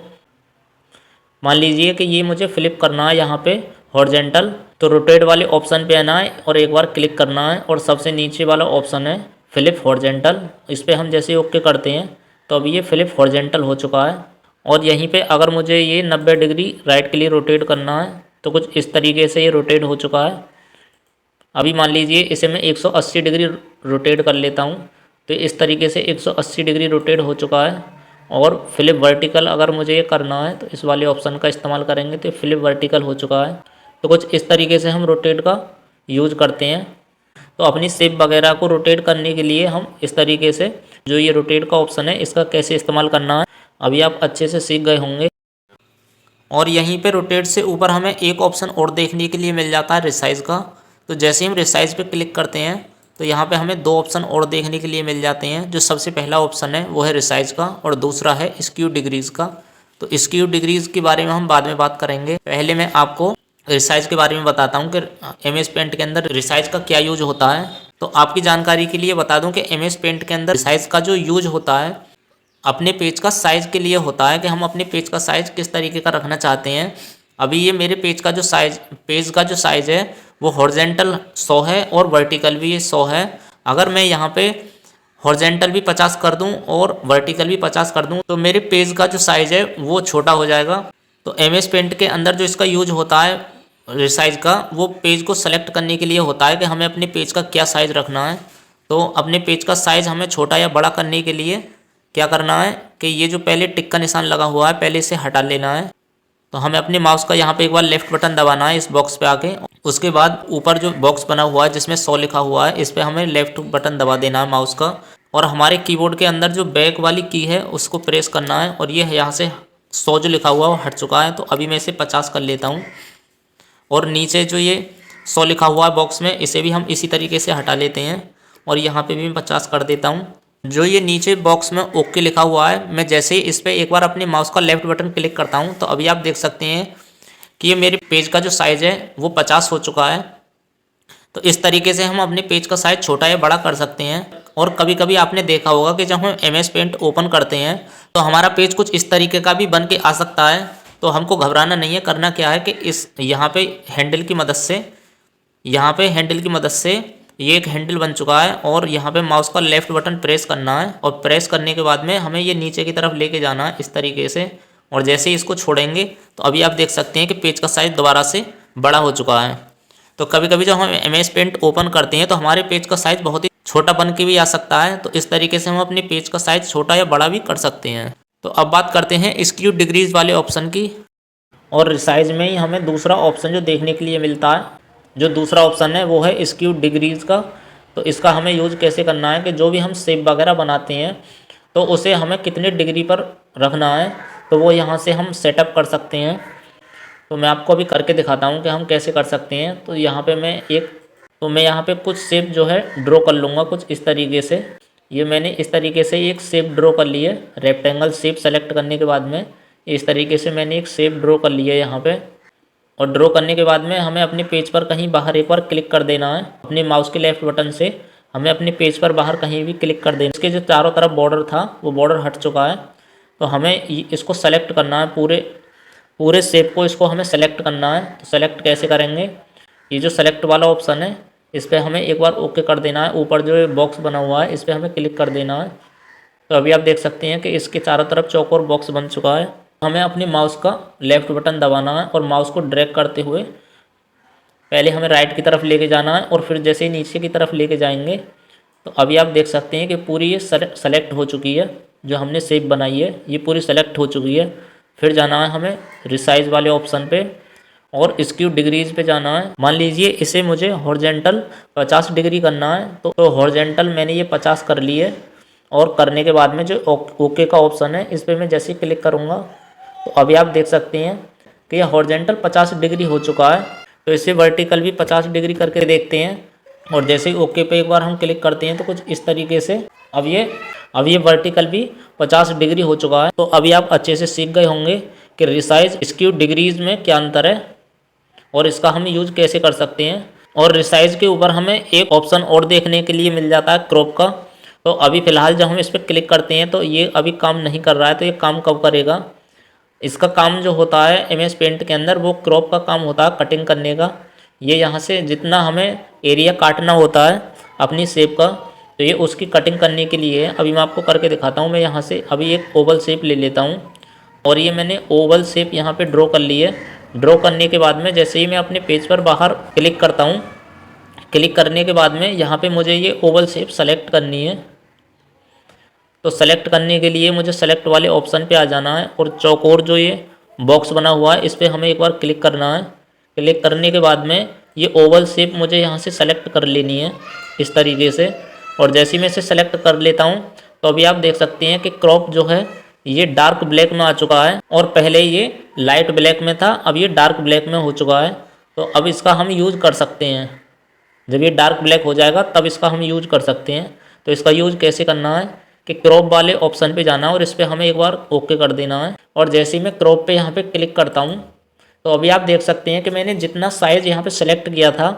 S1: मान लीजिए कि ये मुझे फ्लिप करना है यहाँ पे हॉरिजॉन्टल, तो रोटेट वाले ऑप्शन पे आना है और एक बार क्लिक करना है, और सबसे नीचे वाला ऑप्शन है फ्लिप हॉरिजॉन्टल। इस पर हम जैसे ओके करते हैं तो अभी ये फ्लिप हॉरिजॉन्टल हो चुका है। और यहीं पे अगर मुझे ये 90 डिग्री राइट के लिए रोटेट करना है तो कुछ इस तरीके से ये रोटेट हो चुका है। अभी मान लीजिए इसे मैं 180 डिग्री रोटेट कर लेता हूँ, तो इस तरीके से 180 डिग्री रोटेट हो चुका है। और फ्लिप वर्टिकल अगर मुझे ये करना है तो इस वाले ऑप्शन का इस्तेमाल करेंगे तो फ्लिप वर्टिकल हो चुका है। तो कुछ इस तरीके से हम रोटेट का यूज करते हैं। तो अपनी शेप वगैरह को रोटेट करने के लिए हम इस तरीके से जो ये रोटेट का ऑप्शन है इसका कैसे इस्तेमाल करना है अभी आप अच्छे से सीख गए होंगे। और यहीं पे रोटेट से ऊपर हमें एक ऑप्शन और देखने के लिए मिल जाता है रिसाइज़ का। तो जैसे ही हम रिसाइज़ पे क्लिक करते हैं तो यहाँ पे हमें 2 ऑप्शन और देखने के लिए मिल जाते हैं। जो सबसे पहला ऑप्शन है वो है रिसाइज़ का, और दूसरा है स्क्यू डिग्रीज़ का। तो स्क्यू डिग्रीज़ के बारे में हम बाद में बात करेंगे। पहले मैं आपको रिसाइज़ के बारे में बताता हूँ कि MS पेंट के अंदर रिसाइज़ का क्या यूज होता है। तो आपकी जानकारी के लिए बता दूँ कि MS पेंट के अंदर रिसाइज़ का जो यूज होता है अपने पेज का साइज़ के लिए होता है कि हम अपने पेज का साइज़ किस तरीके का रखना चाहते हैं। अभी ये मेरे पेज का जो साइज़ है वो हॉरिजॉन्टल 100 है और वर्टिकल भी 100 है। अगर मैं यहाँ पे हॉरिजॉन्टल भी 50 कर दूँ और वर्टिकल भी 50 कर दूँ तो मेरे पेज का जो साइज़ है वो छोटा हो जाएगा। तो MS पेंट के अंदर जो इसका यूज होता है रिसाइज़ का, वो पेज को सेलेक्ट करने के लिए होता है कि हमें अपने पेज का क्या साइज़ रखना है। तो अपने पेज का साइज़ हमें छोटा या बड़ा करने के लिए क्या करना है कि ये जो पहले टिक का निशान लगा हुआ है पहले इसे हटा लेना है। तो हमें अपने माउस का यहाँ पे एक बार लेफ्ट बटन दबाना है इस बॉक्स पे आके। उसके बाद ऊपर जो बॉक्स बना हुआ है जिसमें 100 लिखा हुआ है इस पे हमें लेफ्ट बटन दबा देना है माउस का, और हमारे कीबोर्ड के अंदर जो बैक वाली की है उसको प्रेस करना है। और ये यहाँ से 100 जो लिखा हुआ है वो हट चुका है, तो अभी मैं इसे 50 कर लेता हूँ। और नीचे जो ये 100 लिखा हुआ है बॉक्स में इसे भी हम इसी तरीके से हटा लेते हैं, और यहाँ पे भी मैं 50 कर देता हूँ। जो ये नीचे बॉक्स में ओके लिखा हुआ है, मैं जैसे ही इस पर एक बार अपने माउस का लेफ्ट बटन क्लिक करता हूँ तो अभी आप देख सकते हैं कि ये मेरे पेज का जो साइज़ है वो 50 हो चुका है। तो इस तरीके से हम अपने पेज का साइज़ छोटा या बड़ा कर सकते हैं। और कभी कभी आपने देखा होगा कि जब हम MS पेंट ओपन करते हैं तो हमारा पेज कुछ इस तरीके का भी बन के आ सकता है। तो हमको घबराना नहीं है, करना क्या है कि इस यहाँ पे हैंडल की मदद से ये एक हैंडल बन चुका है, और यहाँ पे माउस का लेफ्ट बटन प्रेस करना है, और प्रेस करने के बाद में हमें ये नीचे की तरफ लेके जाना है इस तरीके से। और जैसे ही इसको छोड़ेंगे तो अभी आप देख सकते हैं कि पेज का साइज़ दोबारा से बड़ा हो चुका है। तो कभी कभी जब हम MS पेंट ओपन करते हैं तो हमारे पेज का साइज़ बहुत ही छोटा बन के भी आ सकता है। तो इस तरीके से हम अपने पेज का साइज़ छोटा या बड़ा भी कर सकते हैं। तो अब बात करते हैं स्क्यू डिग्रीज़ वाले ऑप्शन की। और रिसाइज में ही हमें दूसरा ऑप्शन जो देखने के लिए मिलता है, जो दूसरा ऑप्शन है वो है स्क्यू डिग्रीज़ का। तो इसका हमें यूज कैसे करना है कि जो भी हम शेप वगैरह बनाते हैं तो उसे हमें कितने डिग्री पर रखना है, तो वो यहाँ से हम सेटअप कर सकते हैं। तो मैं आपको अभी करके दिखाता हूँ कि हम कैसे कर सकते हैं। तो यहाँ पे मैं यहाँ पे कुछ शेप जो है ड्रॉ कर लूँगा कुछ इस तरीके से। ये मैंने इस तरीके से एक शेप ड्रॉ कर ली है। रेक्टेंगल शेप सेलेक्ट करने के बाद में इस तरीके से मैंने एक शेप ड्रॉ कर लिया है यहाँ पे। और ड्रॉ करने के बाद में हमें अपने पेज पर कहीं बाहर एक बार क्लिक कर देना है। अपने माउस के लेफ्ट बटन से हमें अपने पेज पर बाहर कहीं भी क्लिक कर देना। इसके जो चारों तरफ बॉर्डर था वो बॉर्डर हट चुका है। तो हमें इसको सेलेक्ट करना है, पूरे शेप को इसको हमें सेलेक्ट करना है। तो सेलेक्ट कैसे करेंगे, ये जो सेलेक्ट वाला ऑप्शन है इस पर हमें एक बार ओके कर देना है। ऊपर जो बॉक्स बना हुआ है इस पर हमें क्लिक कर देना है। तो अभी आप देख सकते हैं कि इसके चारों तरफ चौकोर बॉक्स बन चुका है। हमें अपनी माउस का लेफ्ट बटन दबाना है और माउस को ड्रैग करते हुए पहले हमें राइट की तरफ लेके जाना है और फिर जैसे ही नीचे की तरफ लेके जाएंगे तो अभी आप देख सकते हैं कि पूरी ये सेलेक्ट हो चुकी है। जो हमने शेप बनाई है ये पूरी सेलेक्ट हो चुकी है। फिर जाना है हमें रिसाइज वाले ऑप्शन पे और स्क्यू डिग्रीज पे जाना है। मान लीजिए इसे मुझे हॉरिजॉन्टल 50 डिग्री करना है, तो हॉरिजॉन्टल मैंने ये 50 कर ली है। और करने के बाद में जो ओके का ऑप्शन है इस पर मैं जैसे ही क्लिक करूँगा तो अभी आप देख सकते हैं कि यह हॉरिजॉन्टल 50 डिग्री हो चुका है। तो इसे वर्टिकल भी 50 डिग्री करके देखते हैं और जैसे ही ओके पे एक बार हम क्लिक करते हैं तो कुछ इस तरीके से अब ये वर्टिकल भी 50 डिग्री हो चुका है। तो अभी आप अच्छे से सीख गए होंगे कि रिसाइज स्क्यू डिग्रीज में क्या अंतर है और इसका हम यूज कैसे कर सकते हैं। और रिसाइज के ऊपर हमें एक ऑप्शन और देखने के लिए मिल जाता है क्रॉप का। तो अभी फ़िलहाल जब हम इस पर क्लिक करते हैं तो ये अभी काम नहीं कर रहा है। तो ये काम कब करेगा, इसका काम जो होता है MS पेंट के अंदर वो क्रॉप का काम होता है, कटिंग करने का। ये यहाँ से जितना हमें एरिया काटना होता है अपनी शेप का तो ये उसकी कटिंग करने के लिए है। अभी मैं आपको करके दिखाता हूँ। मैं यहाँ से अभी एक ओवल शेप ले लेता हूँ और ये मैंने ओवल शेप यहाँ पे ड्रॉ कर ली है। ड्रॉ करने के बाद में जैसे ही मैं अपने पेज पर बाहर क्लिक करता हूँ, क्लिक करने के बाद में यहाँ पे मुझे ये ओवल शेप सेलेक्ट करनी है। तो सेलेक्ट करने के लिए मुझे सेलेक्ट वाले ऑप्शन पे आ जाना है और चौकोर जो ये बॉक्स बना हुआ है इस पर हमें एक बार क्लिक करना है। क्लिक करने के बाद में ये ओवल शेप मुझे यहाँ से सेलेक्ट कर लेनी है इस तरीके से। और जैसे ही मैं इसे सेलेक्ट कर लेता हूँ तो अभी आप देख सकते हैं कि क्रॉप जो है ये डार्क ब्लैक में आ चुका है और पहले ये लाइट ब्लैक में था, अब ये डार्क ब्लैक में हो चुका है। तो अब इसका हम यूज़ कर सकते हैं। जब ये डार्क ब्लैक हो जाएगा तब इसका हम यूज कर सकते हैं। तो इसका यूज कैसे करना है कि क्रॉप वाले ऑप्शन पे जाना है और इस पर हमें एक बार ओके कर देना है। और जैसे ही मैं क्रॉप पे यहाँ पे क्लिक करता हूँ तो अभी आप देख सकते हैं कि मैंने जितना साइज़ यहाँ पे सेलेक्ट किया था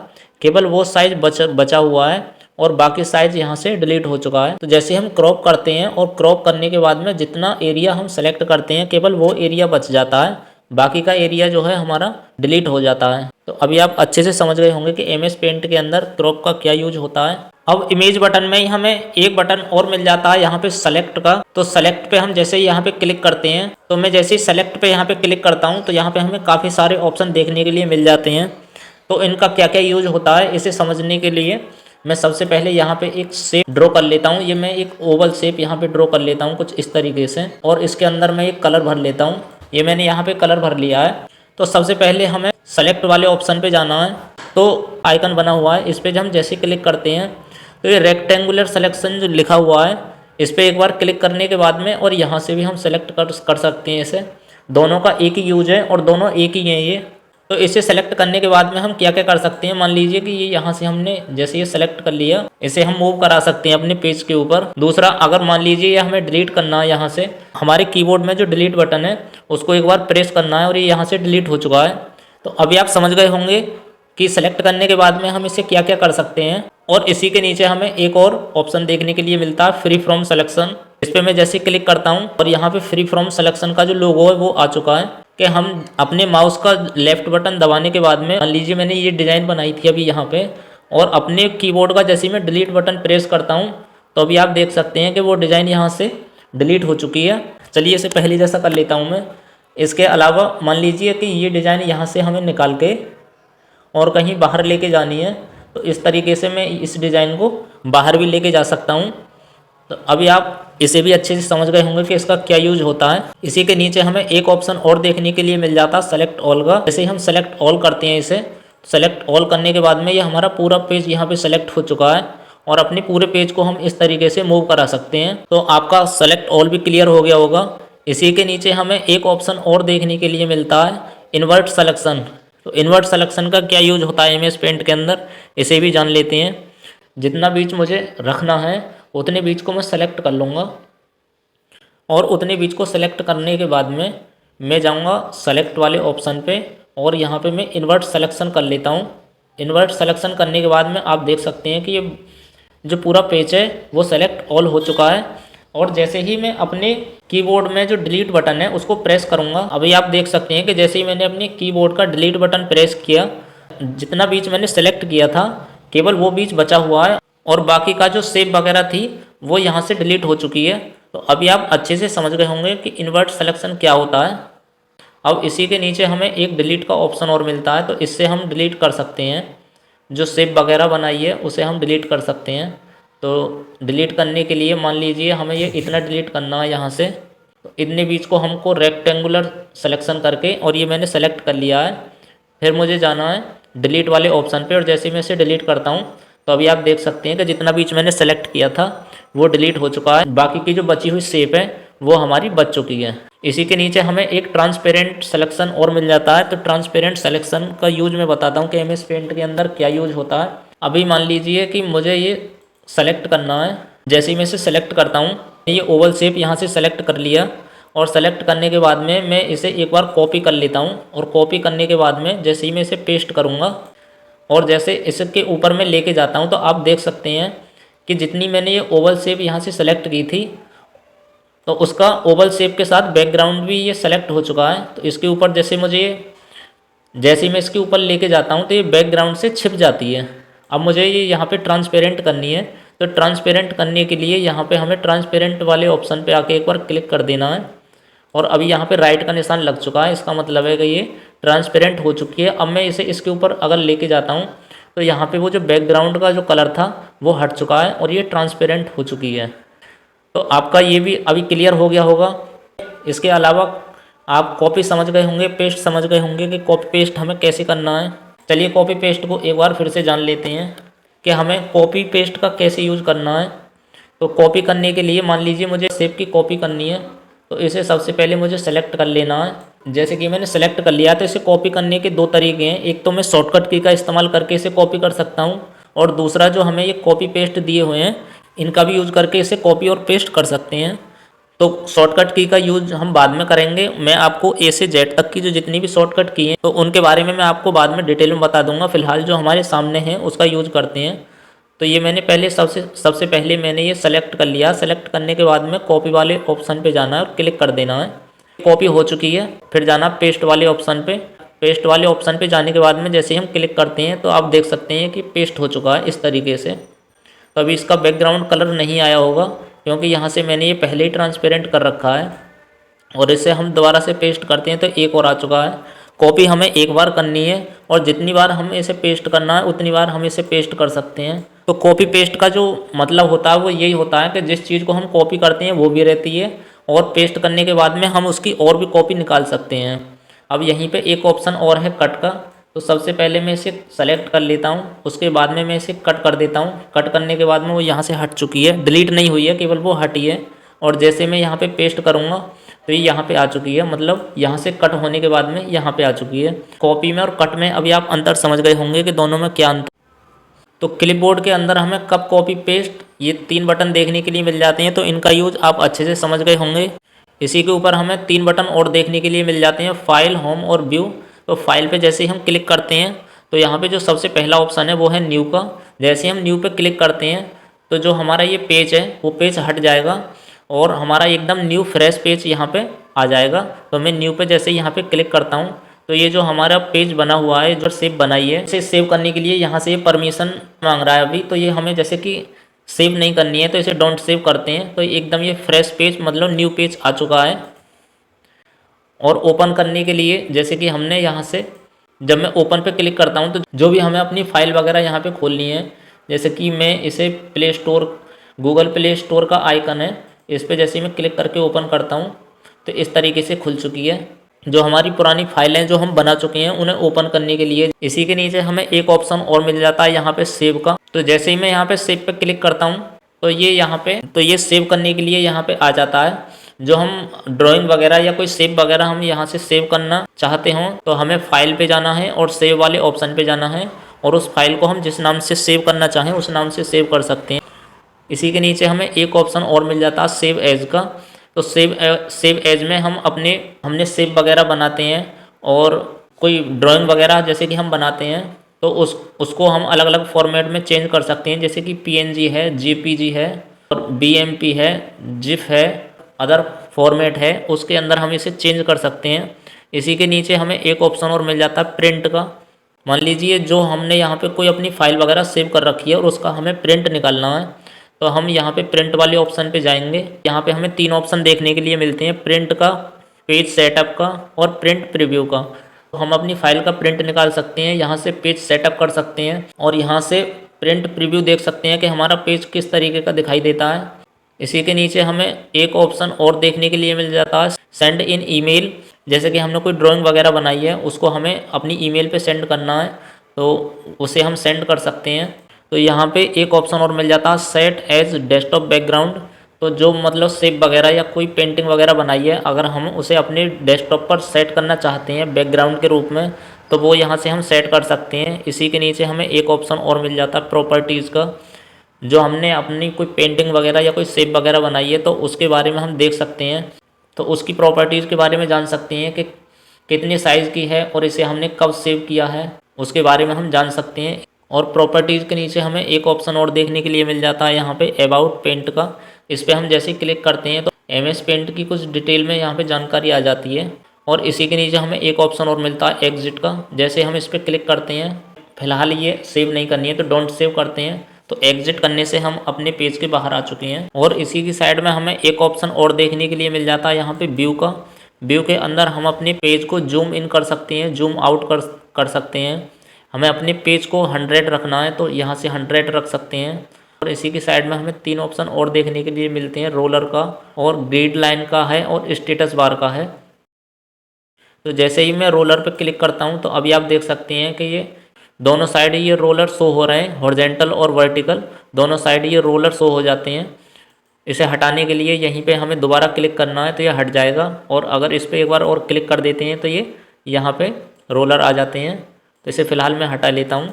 S1: केवल वो साइज़ बचा हुआ है और बाकी साइज़ यहाँ से डिलीट हो चुका है। तो जैसे हम क्रॉप करते हैं और क्रॉप करने के बाद में जितना एरिया हम सेलेक्ट करते हैं केवल वो एरिया बच जाता है, बाकी का एरिया जो है हमारा डिलीट हो जाता है। तो अभी आप अच्छे से समझ गए होंगे कि MS पेंट के अंदर क्रॉप का क्या यूज होता है। अब इमेज बटन में ही हमें एक बटन और मिल जाता है यहाँ पे सेलेक्ट का। तो सेलेक्ट पे हम जैसे ही यहाँ पे क्लिक करते हैं तो मैं जैसे ही सेलेक्ट पे यहाँ पे क्लिक करता हूँ तो यहाँ पे हमें काफ़ी सारे ऑप्शन देखने के लिए मिल जाते हैं। तो इनका क्या क्या यूज होता है इसे समझने के लिए मैं सबसे पहले यहाँ पे एक शेप ड्रॉ कर लेता हूँ। ये मैं एक ओवल शेप यहाँ पे ड्रॉ कर लेता हूँ कुछ इस तरीके से और इसके अंदर मैं एक कलर भर लेता हूँ। ये मैंने यहाँ पे कलर भर लिया है। तो सबसे पहले हमें सेलेक्ट वाले ऑप्शन पे जाना है। तो आइकन बना हुआ है इस पर जब हम जैसे क्लिक करते हैं तो ये रेक्टेंगुलर सिलेक्शन जो लिखा हुआ है इस पर एक बार क्लिक करने के बाद में और यहाँ से भी हम सेलेक्ट कर सकते हैं। इसे दोनों का एक ही यूज है और दोनों एक ही हैं ये। तो इसे सेलेक्ट करने के बाद में हम क्या क्या कर सकते हैं, मान लीजिए कि ये यहाँ से हमने जैसे ये सेलेक्ट कर लिया इसे हम मूव करा सकते हैं अपने पेज के ऊपर। दूसरा अगर मान लीजिए ये हमें डिलीट करना है, यहाँ से हमारे कीबोर्ड में जो डिलीट बटन है उसको एक बार प्रेस करना है और ये यहाँ से डिलीट हो चुका है। तो अभी आप समझ गए होंगे कि सेलेक्ट करने के बाद में हम इसे क्या क्या कर सकते हैं। और इसी के नीचे हमें एक और ऑप्शन देखने के लिए मिलता है फ्री फ्रॉम सिलेक्शन। इस पर मैं जैसे क्लिक करता हूँ और यहाँ पे फ्री फ्रॉम सिलेक्शन का जो लोगो है वो आ चुका है कि हम अपने माउस का लेफ्ट बटन दबाने के बाद में मान लीजिए मैंने ये डिज़ाइन बनाई थी अभी यहाँ पे और अपने कीबोर्ड का जैसे मैं डिलीट बटन प्रेस करता हूँ तो अभी आप देख सकते हैं कि वो डिज़ाइन यहाँ से डिलीट हो चुकी है। चलिए इसे पहले जैसा कर लेता हूँ मैं। इसके अलावा मान लीजिए कि ये डिज़ाइन यहाँ से हमें निकाल के और कहीं बाहर लेके जानी है तो इस तरीके से मैं इस डिज़ाइन को बाहर भी लेके जा सकता हूँ। तो अभी आप इसे भी अच्छे से समझ गए होंगे कि इसका क्या यूज होता है। इसी के नीचे हमें एक ऑप्शन और देखने के लिए मिल जाता है सेलेक्ट ऑल का। जैसे ही हम सेलेक्ट ऑल करते हैं इसे सेलेक्ट ऑल करने के बाद में ये हमारा पूरा पेज यहाँ पे सेलेक्ट हो चुका है और अपने पूरे पेज को हम इस तरीके से मूव करा सकते हैं। तो आपका सेलेक्ट ऑल भी क्लियर हो गया होगा। इसी के नीचे हमें एक ऑप्शन और देखने के लिए मिलता है इन्वर्ट सेलेक्शन। तो इन्वर्ट सेलेक्शन का क्या यूज होता है MS पेंट के अंदर इसे भी जान लेते हैं। जितना बीच मुझे रखना है उतने बीच को मैं सेलेक्ट कर लूँगा और उतने बीच को सेलेक्ट करने के बाद में मैं जाऊँगा सेलेक्ट वाले ऑप्शन पे और यहाँ पे मैं इन्वर्ट सेलेक्शन कर लेता हूँ। इन्वर्ट सेलेक्शन करने के बाद में आप देख सकते हैं कि ये जो पूरा पेज है वो सेलेक्ट ऑल हो चुका है और जैसे ही मैं अपने कीबोर्ड में जो डिलीट बटन है उसको प्रेस करूँगा, अभी आप देख सकते हैं कि जैसे ही मैंने अपने कीबोर्ड का डिलीट बटन प्रेस किया, जितना बीच मैंने सेलेक्ट किया था केवल वो बीच बचा हुआ है और बाकी का जो सेव वगैरह थी वो यहाँ से डिलीट हो चुकी है। तो अभी आप अच्छे से समझ गए होंगे कि इन्वर्ट सिलेक्शन क्या होता है। अब इसी के नीचे हमें एक डिलीट का ऑप्शन और मिलता है, तो इससे हम डिलीट कर सकते हैं जो सेव वगैरह बनाई है उसे हम डिलीट कर सकते हैं। तो डिलीट करने के लिए मान लीजिए हमें ये इतना डिलीट करना है यहाँ से, तो इतने बीच को हमको रेक्टेंगुलर सिलेक्शन करके, और ये मैंने सेलेक्ट कर लिया है, फिर मुझे जाना है डिलीट वाले ऑप्शन पे और जैसे मैं इसे डिलीट करता हूँ तो अभी आप देख सकते हैं कि जितना बीच मैंने सेलेक्ट किया था वो डिलीट हो चुका है, बाकी की जो बची हुई शेप है वो हमारी बच चुकी है। इसी के नीचे हमें एक ट्रांसपेरेंट सिलेक्शन और मिल जाता है। तो ट्रांसपेरेंट सिलेक्शन का यूज मैं बताता हूँ कि एमएस पेंट के अंदर क्या यूज होता है। अभी मान लीजिए कि मुझे ये सेलेक्ट करना है, जैसे ही मैं इसे सेलेक्ट करता हूँ ये ओवल शेप यहाँ से सेलेक्ट कर लिया और सेलेक्ट करने के बाद में मैं इसे एक बार कॉपी कर लेता हूँ और कॉपी करने के बाद में जैसे ही मैं इसे पेस्ट करूँगा और जैसे इसके ऊपर मैं लेके जाता हूँ तो आप देख सकते हैं कि जितनी मैंने ये ओवल शेप यहाँ से सेलेक्ट की थी तो उसका ओवल शेप के साथ बैकग्राउंड भी ये सेलेक्ट हो चुका है। तो इसके ऊपर जैसे जैसे ही मैं इसके ऊपर लेके जाता हूँ तो ये बैकग्राउंड से छिप जाती है। अब मुझे ये यहाँ पे ट्रांसपेरेंट करनी है, तो ट्रांसपेरेंट करने के लिए यहाँ पे हमें ट्रांसपेरेंट वाले ऑप्शन पे आके एक बार क्लिक कर देना है और अभी यहाँ पे राइट का निशान लग चुका है, इसका मतलब है कि ये ट्रांसपेरेंट हो चुकी है। अब मैं इसे इसके ऊपर अगर लेके जाता हूँ तो यहाँ पे वो जो बैकग्राउंड का जो कलर था वो हट चुका है और ये ट्रांसपेरेंट हो चुकी है। तो आपका ये भी अभी क्लियर हो गया होगा। इसके अलावा आप कॉपी समझ गए होंगे, पेस्ट समझ गए होंगे कि कॉपी पेस्ट हमें कैसे करना है। चलिए कॉपी पेस्ट को एक बार फिर से जान लेते हैं कि हमें कॉपी पेस्ट का कैसे यूज करना है। तो कॉपी करने के लिए मान लीजिए मुझे शेप की कॉपी करनी है, तो इसे सबसे पहले मुझे सेलेक्ट कर लेना है। जैसे कि मैंने सेलेक्ट कर लिया तो इसे कॉपी करने के दो तरीके हैं, एक तो मैं शॉर्टकट की का इस्तेमाल करके इसे कॉपी कर सकता हूँ और दूसरा जो हमें ये कॉपी पेस्ट दिए हुए हैं इनका भी यूज करके इसे कॉपी और पेस्ट कर सकते हैं। तो शॉर्टकट की का यूज हम बाद में करेंगे। मैं आपको ए से जेड तक की जो जितनी भी शॉर्टकट की हैं तो उनके बारे में मैं आपको बाद में डिटेल में बता दूंगा। फिलहाल जो हमारे सामने है उसका यूज करते हैं। तो ये मैंने पहले सबसे पहले मैंने ये सेलेक्ट कर लिया। सेलेक्ट करने के बाद में कॉपी वाले ऑप्शन पे जाना है और क्लिक कर देना है। कॉपी हो चुकी है, फिर जाना पेस्ट वाले ऑप्शन पे। पेस्ट वाले ऑप्शन पे जाने के बाद में जैसे ही हम क्लिक करते हैं तो आप देख सकते हैं कि पेस्ट हो चुका है इस तरीके से। तो अभी इसका बैकग्राउंड कलर नहीं आया होगा क्योंकि यहाँ से मैंने ये पहले ही ट्रांसपेरेंट कर रखा है और इसे हम दोबारा से पेस्ट करते हैं तो एक और आ चुका है। कॉपी हमें एक बार करनी है और जितनी बार हमें इसे पेस्ट करना है उतनी बार हम इसे पेस्ट कर सकते हैं। तो कॉपी पेस्ट का जो मतलब होता है वो यही होता है कि जिस चीज़ को हम कॉपी करते हैं वो भी रहती है और पेस्ट करने के बाद में हम उसकी और भी कॉपी निकाल सकते हैं। अब यहीं पे एक ऑप्शन और है कट का, तो सबसे पहले मैं इसे सेलेक्ट कर लेता हूँ, उसके बाद में मैं इसे कट कर देता हूँ। कट करने के बाद में वो यहाँ से हट चुकी है, डिलीट नहीं हुई है, केवल वो हटी है। और जैसे मैं यहाँ पे पेस्ट करूँगा तो ये यहाँ पे आ चुकी है, मतलब यहाँ से कट होने के बाद में यहाँ पे आ चुकी है। कॉपी में और कट में अभी आप अंतर समझ गए होंगे कि दोनों में क्या अंतर। तो क्लिपबोर्ड के अंदर हमें कब कॉपी पेस्ट ये 3 बटन देखने के लिए मिल जाते हैं, तो इनका यूज आप अच्छे से समझ गए होंगे। इसी के ऊपर हमें 3 बटन और देखने के लिए मिल जाते हैं, फाइल, होम और व्यू। तो फाइल पे जैसे ही हम क्लिक करते हैं तो यहाँ पे जो सबसे पहला ऑप्शन है वो है न्यू का। जैसे हम न्यू पे क्लिक करते हैं तो जो हमारा ये पेज है वो पेज हट जाएगा और हमारा एकदम न्यू फ्रेश पेज यहाँ पे आ जाएगा। तो मैं न्यू पे जैसे यहाँ पे क्लिक करता हूँ तो ये जो हमारा पेज बना हुआ है, जो सेव बनाई है, इसे सेव करने के लिए यहाँ से परमिशन मांग रहा है अभी। तो ये हमें जैसे कि सेव नहीं करनी है तो इसे डोंट सेव करते हैं। तो एकदम ये फ्रेश पेज मतलब न्यू पेज आ चुका है। और ओपन करने के लिए जैसे कि हमने यहाँ से जब मैं ओपन पे क्लिक करता हूँ तो जो भी हमें अपनी फाइल वगैरह यहाँ पे खोलनी है, जैसे कि मैं इसे play store, Google play store का आइकन है, इस पर जैसे मैं क्लिक करके ओपन करता हूँ तो इस तरीके से खुल चुकी है। जो हमारी पुरानी फाइलें जो हम बना चुके हैं उन्हें ओपन करने के लिए इसी के नीचे हमें एक ऑप्शन और मिल जाता है यहाँ पे सेव का। तो जैसे ही मैं यहाँ पे सेव पे क्लिक करता हूँ तो ये यहाँ पे ये सेव करने के लिए यहाँ पे आ जाता है। जो हम ड्राइंग वगैरह या कोई सेव वगैरह हम यहाँ से सेव करना चाहते हों तो हमें फाइल पे जाना है और सेव वाले ऑप्शन पे जाना है और उस फाइल को हम जिस नाम से सेव करना चाहें उस नाम से सेव कर सकते हैं। इसी के नीचे हमें एक ऑप्शन और मिल जाता है सेव एज का। तो सेव एज में हम हमने सेव वगैरह बनाते हैं और कोई ड्राइंग वगैरह जैसे कि हम बनाते हैं तो उसको हम अलग अलग फॉर्मेट में चेंज कर सकते हैं, जैसे कि PNG है, JPG है और BMP है, जिप है, अदर फॉर्मेट है, उसके अंदर हम इसे चेंज कर सकते हैं। इसी के नीचे हमें एक ऑप्शन और मिल जाता है प्रिंट का। मान लीजिए जो हमने यहाँ पे कोई अपनी फाइल वगैरह सेव कर रखी है और उसका हमें प्रिंट निकालना है, तो हम यहाँ पे प्रिंट वाले ऑप्शन पे जाएंगे। यहाँ पे हमें 3 ऑप्शन देखने के लिए मिलते हैं, प्रिंट का, पेज सेटअप का और प्रिंट प्रीव्यू का। तो हम अपनी फाइल का प्रिंट निकाल सकते हैं, यहाँ से पेज सेटअप कर सकते हैं और यहाँ से प्रिंट प्रीव्यू देख सकते हैं कि हमारा पेज किस तरीके का दिखाई देता है। इसी के नीचे हमें एक ऑप्शन और देखने के लिए मिल जाता है, सेंड इन ईमेल। जैसे कि हमने कोई ड्राइंग वगैरह बनाई है, उसको हमें अपनी ईमेल पे सेंड करना है, तो उसे हम सेंड कर सकते हैं। तो यहाँ पे एक ऑप्शन और मिल जाता है, सेट एज डेस्कटॉप बैकग्राउंड। तो जो मतलब सेव वगैरह या कोई पेंटिंग वगैरह बनाई है, अगर हम उसे अपने डेस्कटॉप पर सेट करना चाहते हैं बैकग्राउंड के रूप में, तो वो यहाँ से हम सेट कर सकते हैं। इसी के नीचे हमें एक ऑप्शन और मिल जाता है प्रॉपर्टीज़ का। जो हमने अपनी कोई पेंटिंग वगैरह या कोई सेव वगैरह बनाई है, तो उसके बारे में हम देख सकते हैं, तो उसकी प्रॉपर्टीज़ के बारे में जान सकते हैं कि कितने साइज़ की है और इसे हमने कब सेव किया है, उसके बारे में हम जान सकते हैं। और प्रॉपर्टीज़ के नीचे हमें एक ऑप्शन और देखने के लिए मिल जाता है यहाँ पे, अबाउट पेंट का। इस पर हम जैसे ही क्लिक करते हैं तो MS पेंट की कुछ डिटेल में यहाँ पे जानकारी आ जाती है। और इसी के नीचे हमें एक ऑप्शन और मिलता है एग्जिट का। जैसे हम इस पर क्लिक करते हैं, फिलहाल ये सेव नहीं करनी है तो डोंट सेव करते हैं, तो एग्जिट करने से हम अपने पेज के बाहर आ चुके हैं। और इसी की साइड में हमें एक ऑप्शन और देखने के लिए मिल जाता है यहाँ पे, व्यू का। व्यू के अंदर हम अपने पेज को जूम इन कर सकते हैं, जूम आउट कर सकते हैं। हमें अपने पेज को 100 रखना है तो यहाँ से 100 रख सकते हैं। और इसी की साइड में हमें 3 ऑप्शन और देखने के लिए मिलते हैं, रोलर का और ग्रिड लाइन का है और स्टेटस बार का है। तो जैसे ही मैं रोलर पर क्लिक करता हूँ तो अभी आप देख सकते हैं कि ये दोनों साइड ये रोलर शो हो रहे हैं, हॉरिजॉन्टल और वर्टिकल दोनों साइड ये रोलर शो हो जाते हैं। इसे हटाने के लिए यहीं पे हमें दोबारा क्लिक करना है तो ये हट जाएगा, और अगर इस पर एक बार और क्लिक कर देते हैं तो ये यहाँ पे रोलर आ जाते हैं। तो इसे फ़िलहाल मैं हटा लेता हूँ।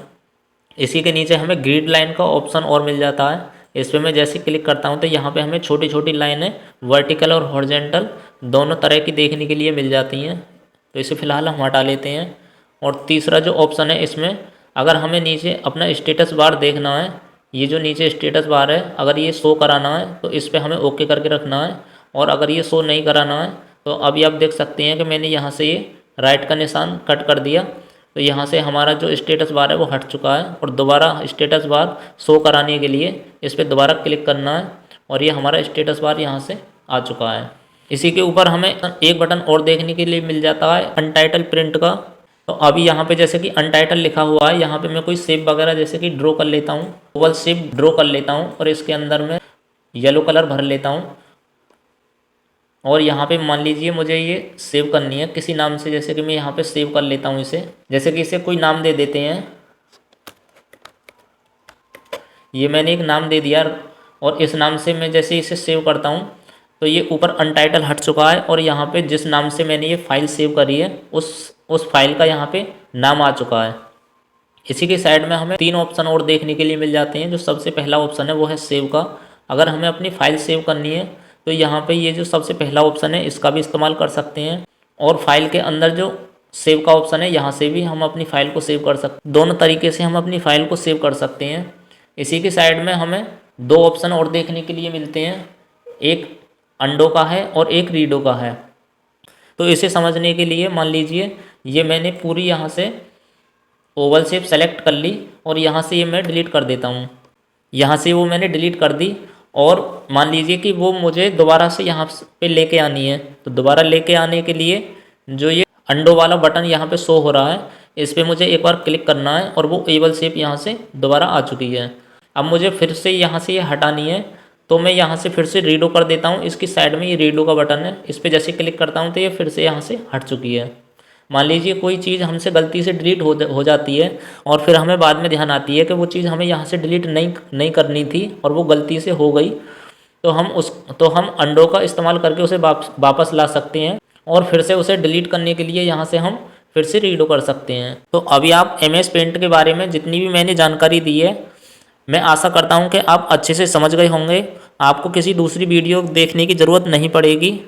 S1: इसी के नीचे हमें ग्रिड लाइन का ऑप्शन और मिल जाता है। इस पर मैं जैसे क्लिक करता हूँ तो यहाँ पे हमें छोटी छोटी लाइनें वर्टिकल और हॉरिजॉन्टल दोनों तरह की देखने के लिए मिल जाती हैं। तो इसे फ़िलहाल हम हटा लेते हैं। और तीसरा जो ऑप्शन है, इसमें अगर हमें नीचे अपना स्टेटस बार देखना है, ये जो नीचे स्टेटस बार है अगर ये शो कराना है तो इस पर हमें ओके करके रखना है। और अगर ये शो नहीं कराना है तो अभी आप देख सकते हैं कि मैंने यहाँ से ये राइट का निशान कट कर दिया, तो यहाँ से हमारा जो स्टेटस बार है वो हट चुका है। और दोबारा स्टेटस बार शो कराने के लिए इस पर दोबारा क्लिक करना है और ये हमारा स्टेटस बार यहाँ से आ चुका है। इसी के ऊपर हमें एक बटन और देखने के लिए मिल जाता है, अनटाइटल प्रिंट का। तो अभी यहाँ पे जैसे कि अनटाइटल लिखा हुआ है, यहाँ पे मैं कोई शेप वगैरह जैसे कि ड्रॉ कर लेता हूँ, ओवल शेप ड्रॉ कर लेता हूँ और इसके अंदर मैं येलो कलर भर लेता हूँ। और यहाँ पे मान लीजिए मुझे ये सेव करनी है किसी नाम से, जैसे कि मैं यहाँ पे सेव कर लेता हूँ इसे, जैसे कि इसे कोई नाम दे देते हैं। ये मैंने एक नाम दे दिया और इस नाम से मैं जैसे इसे सेव करता हूँ तो ये ऊपर अनटाइटल हट चुका है और यहाँ पे जिस नाम से मैंने ये फाइल सेव करी है उस फाइल का यहाँ पे नाम आ चुका है। इसी के साइड में हमें 3 ऑप्शन और देखने के लिए मिल जाते हैं। जो सबसे पहला ऑप्शन है वो है सेव का। अगर हमें अपनी फाइल सेव करनी है तो यहाँ पे ये जो सबसे पहला ऑप्शन है इसका भी इस्तेमाल कर सकते हैं। और फाइल के अंदर जो सेव का ऑप्शन है यहाँ से भी हम अपनी फाइल को सेव कर सकते हैं। दोनों तरीके से हम अपनी फाइल को सेव कर सकते हैं। इसी के साइड में हमें 2 ऑप्शन और देखने के लिए मिलते हैं, एक अंडो का है और एक रीडो का है। तो इसे समझने के लिए मान लीजिए ये मैंने पूरी यहाँ से ओवल शेप सेलेक्ट कर ली और यहाँ से ये मैं डिलीट कर देता हूँ। यहाँ से वो मैंने डिलीट कर दी और मान लीजिए कि वो मुझे दोबारा से यहाँ पे लेके आनी है। तो दोबारा लेके आने के लिए जो ये अंडो वाला बटन यहाँ पे शो हो रहा है, इस पर मुझे एक बार क्लिक करना है और वो ओवल शेप यहाँ से दोबारा आ चुकी है। अब मुझे फिर से यहाँ से ये हटानी है तो मैं यहाँ से फिर से रीडो कर देता हूँ। इसकी साइड में ये रीडो का बटन है, इस पर जैसे क्लिक करता हूँ तो ये फिर से यहाँ से हट चुकी है। मान लीजिए कोई चीज़ हमसे गलती से डिलीट हो जाती है और फिर हमें बाद में ध्यान आती है कि वो चीज़ हमें यहाँ से डिलीट नहीं करनी थी और वो गलती से हो गई, तो हम अंडो का इस्तेमाल करके उसे वापस ला सकते हैं और फिर से उसे डिलीट करने के लिए यहाँ से हम फिर से रीडो कर सकते हैं। तो अभी आप MS पेंट के बारे में जितनी भी मैंने जानकारी दी है, मैं आशा करता हूँ कि आप अच्छे से समझ गए होंगे। आपको किसी दूसरी वीडियो देखने की ज़रूरत नहीं पड़ेगी।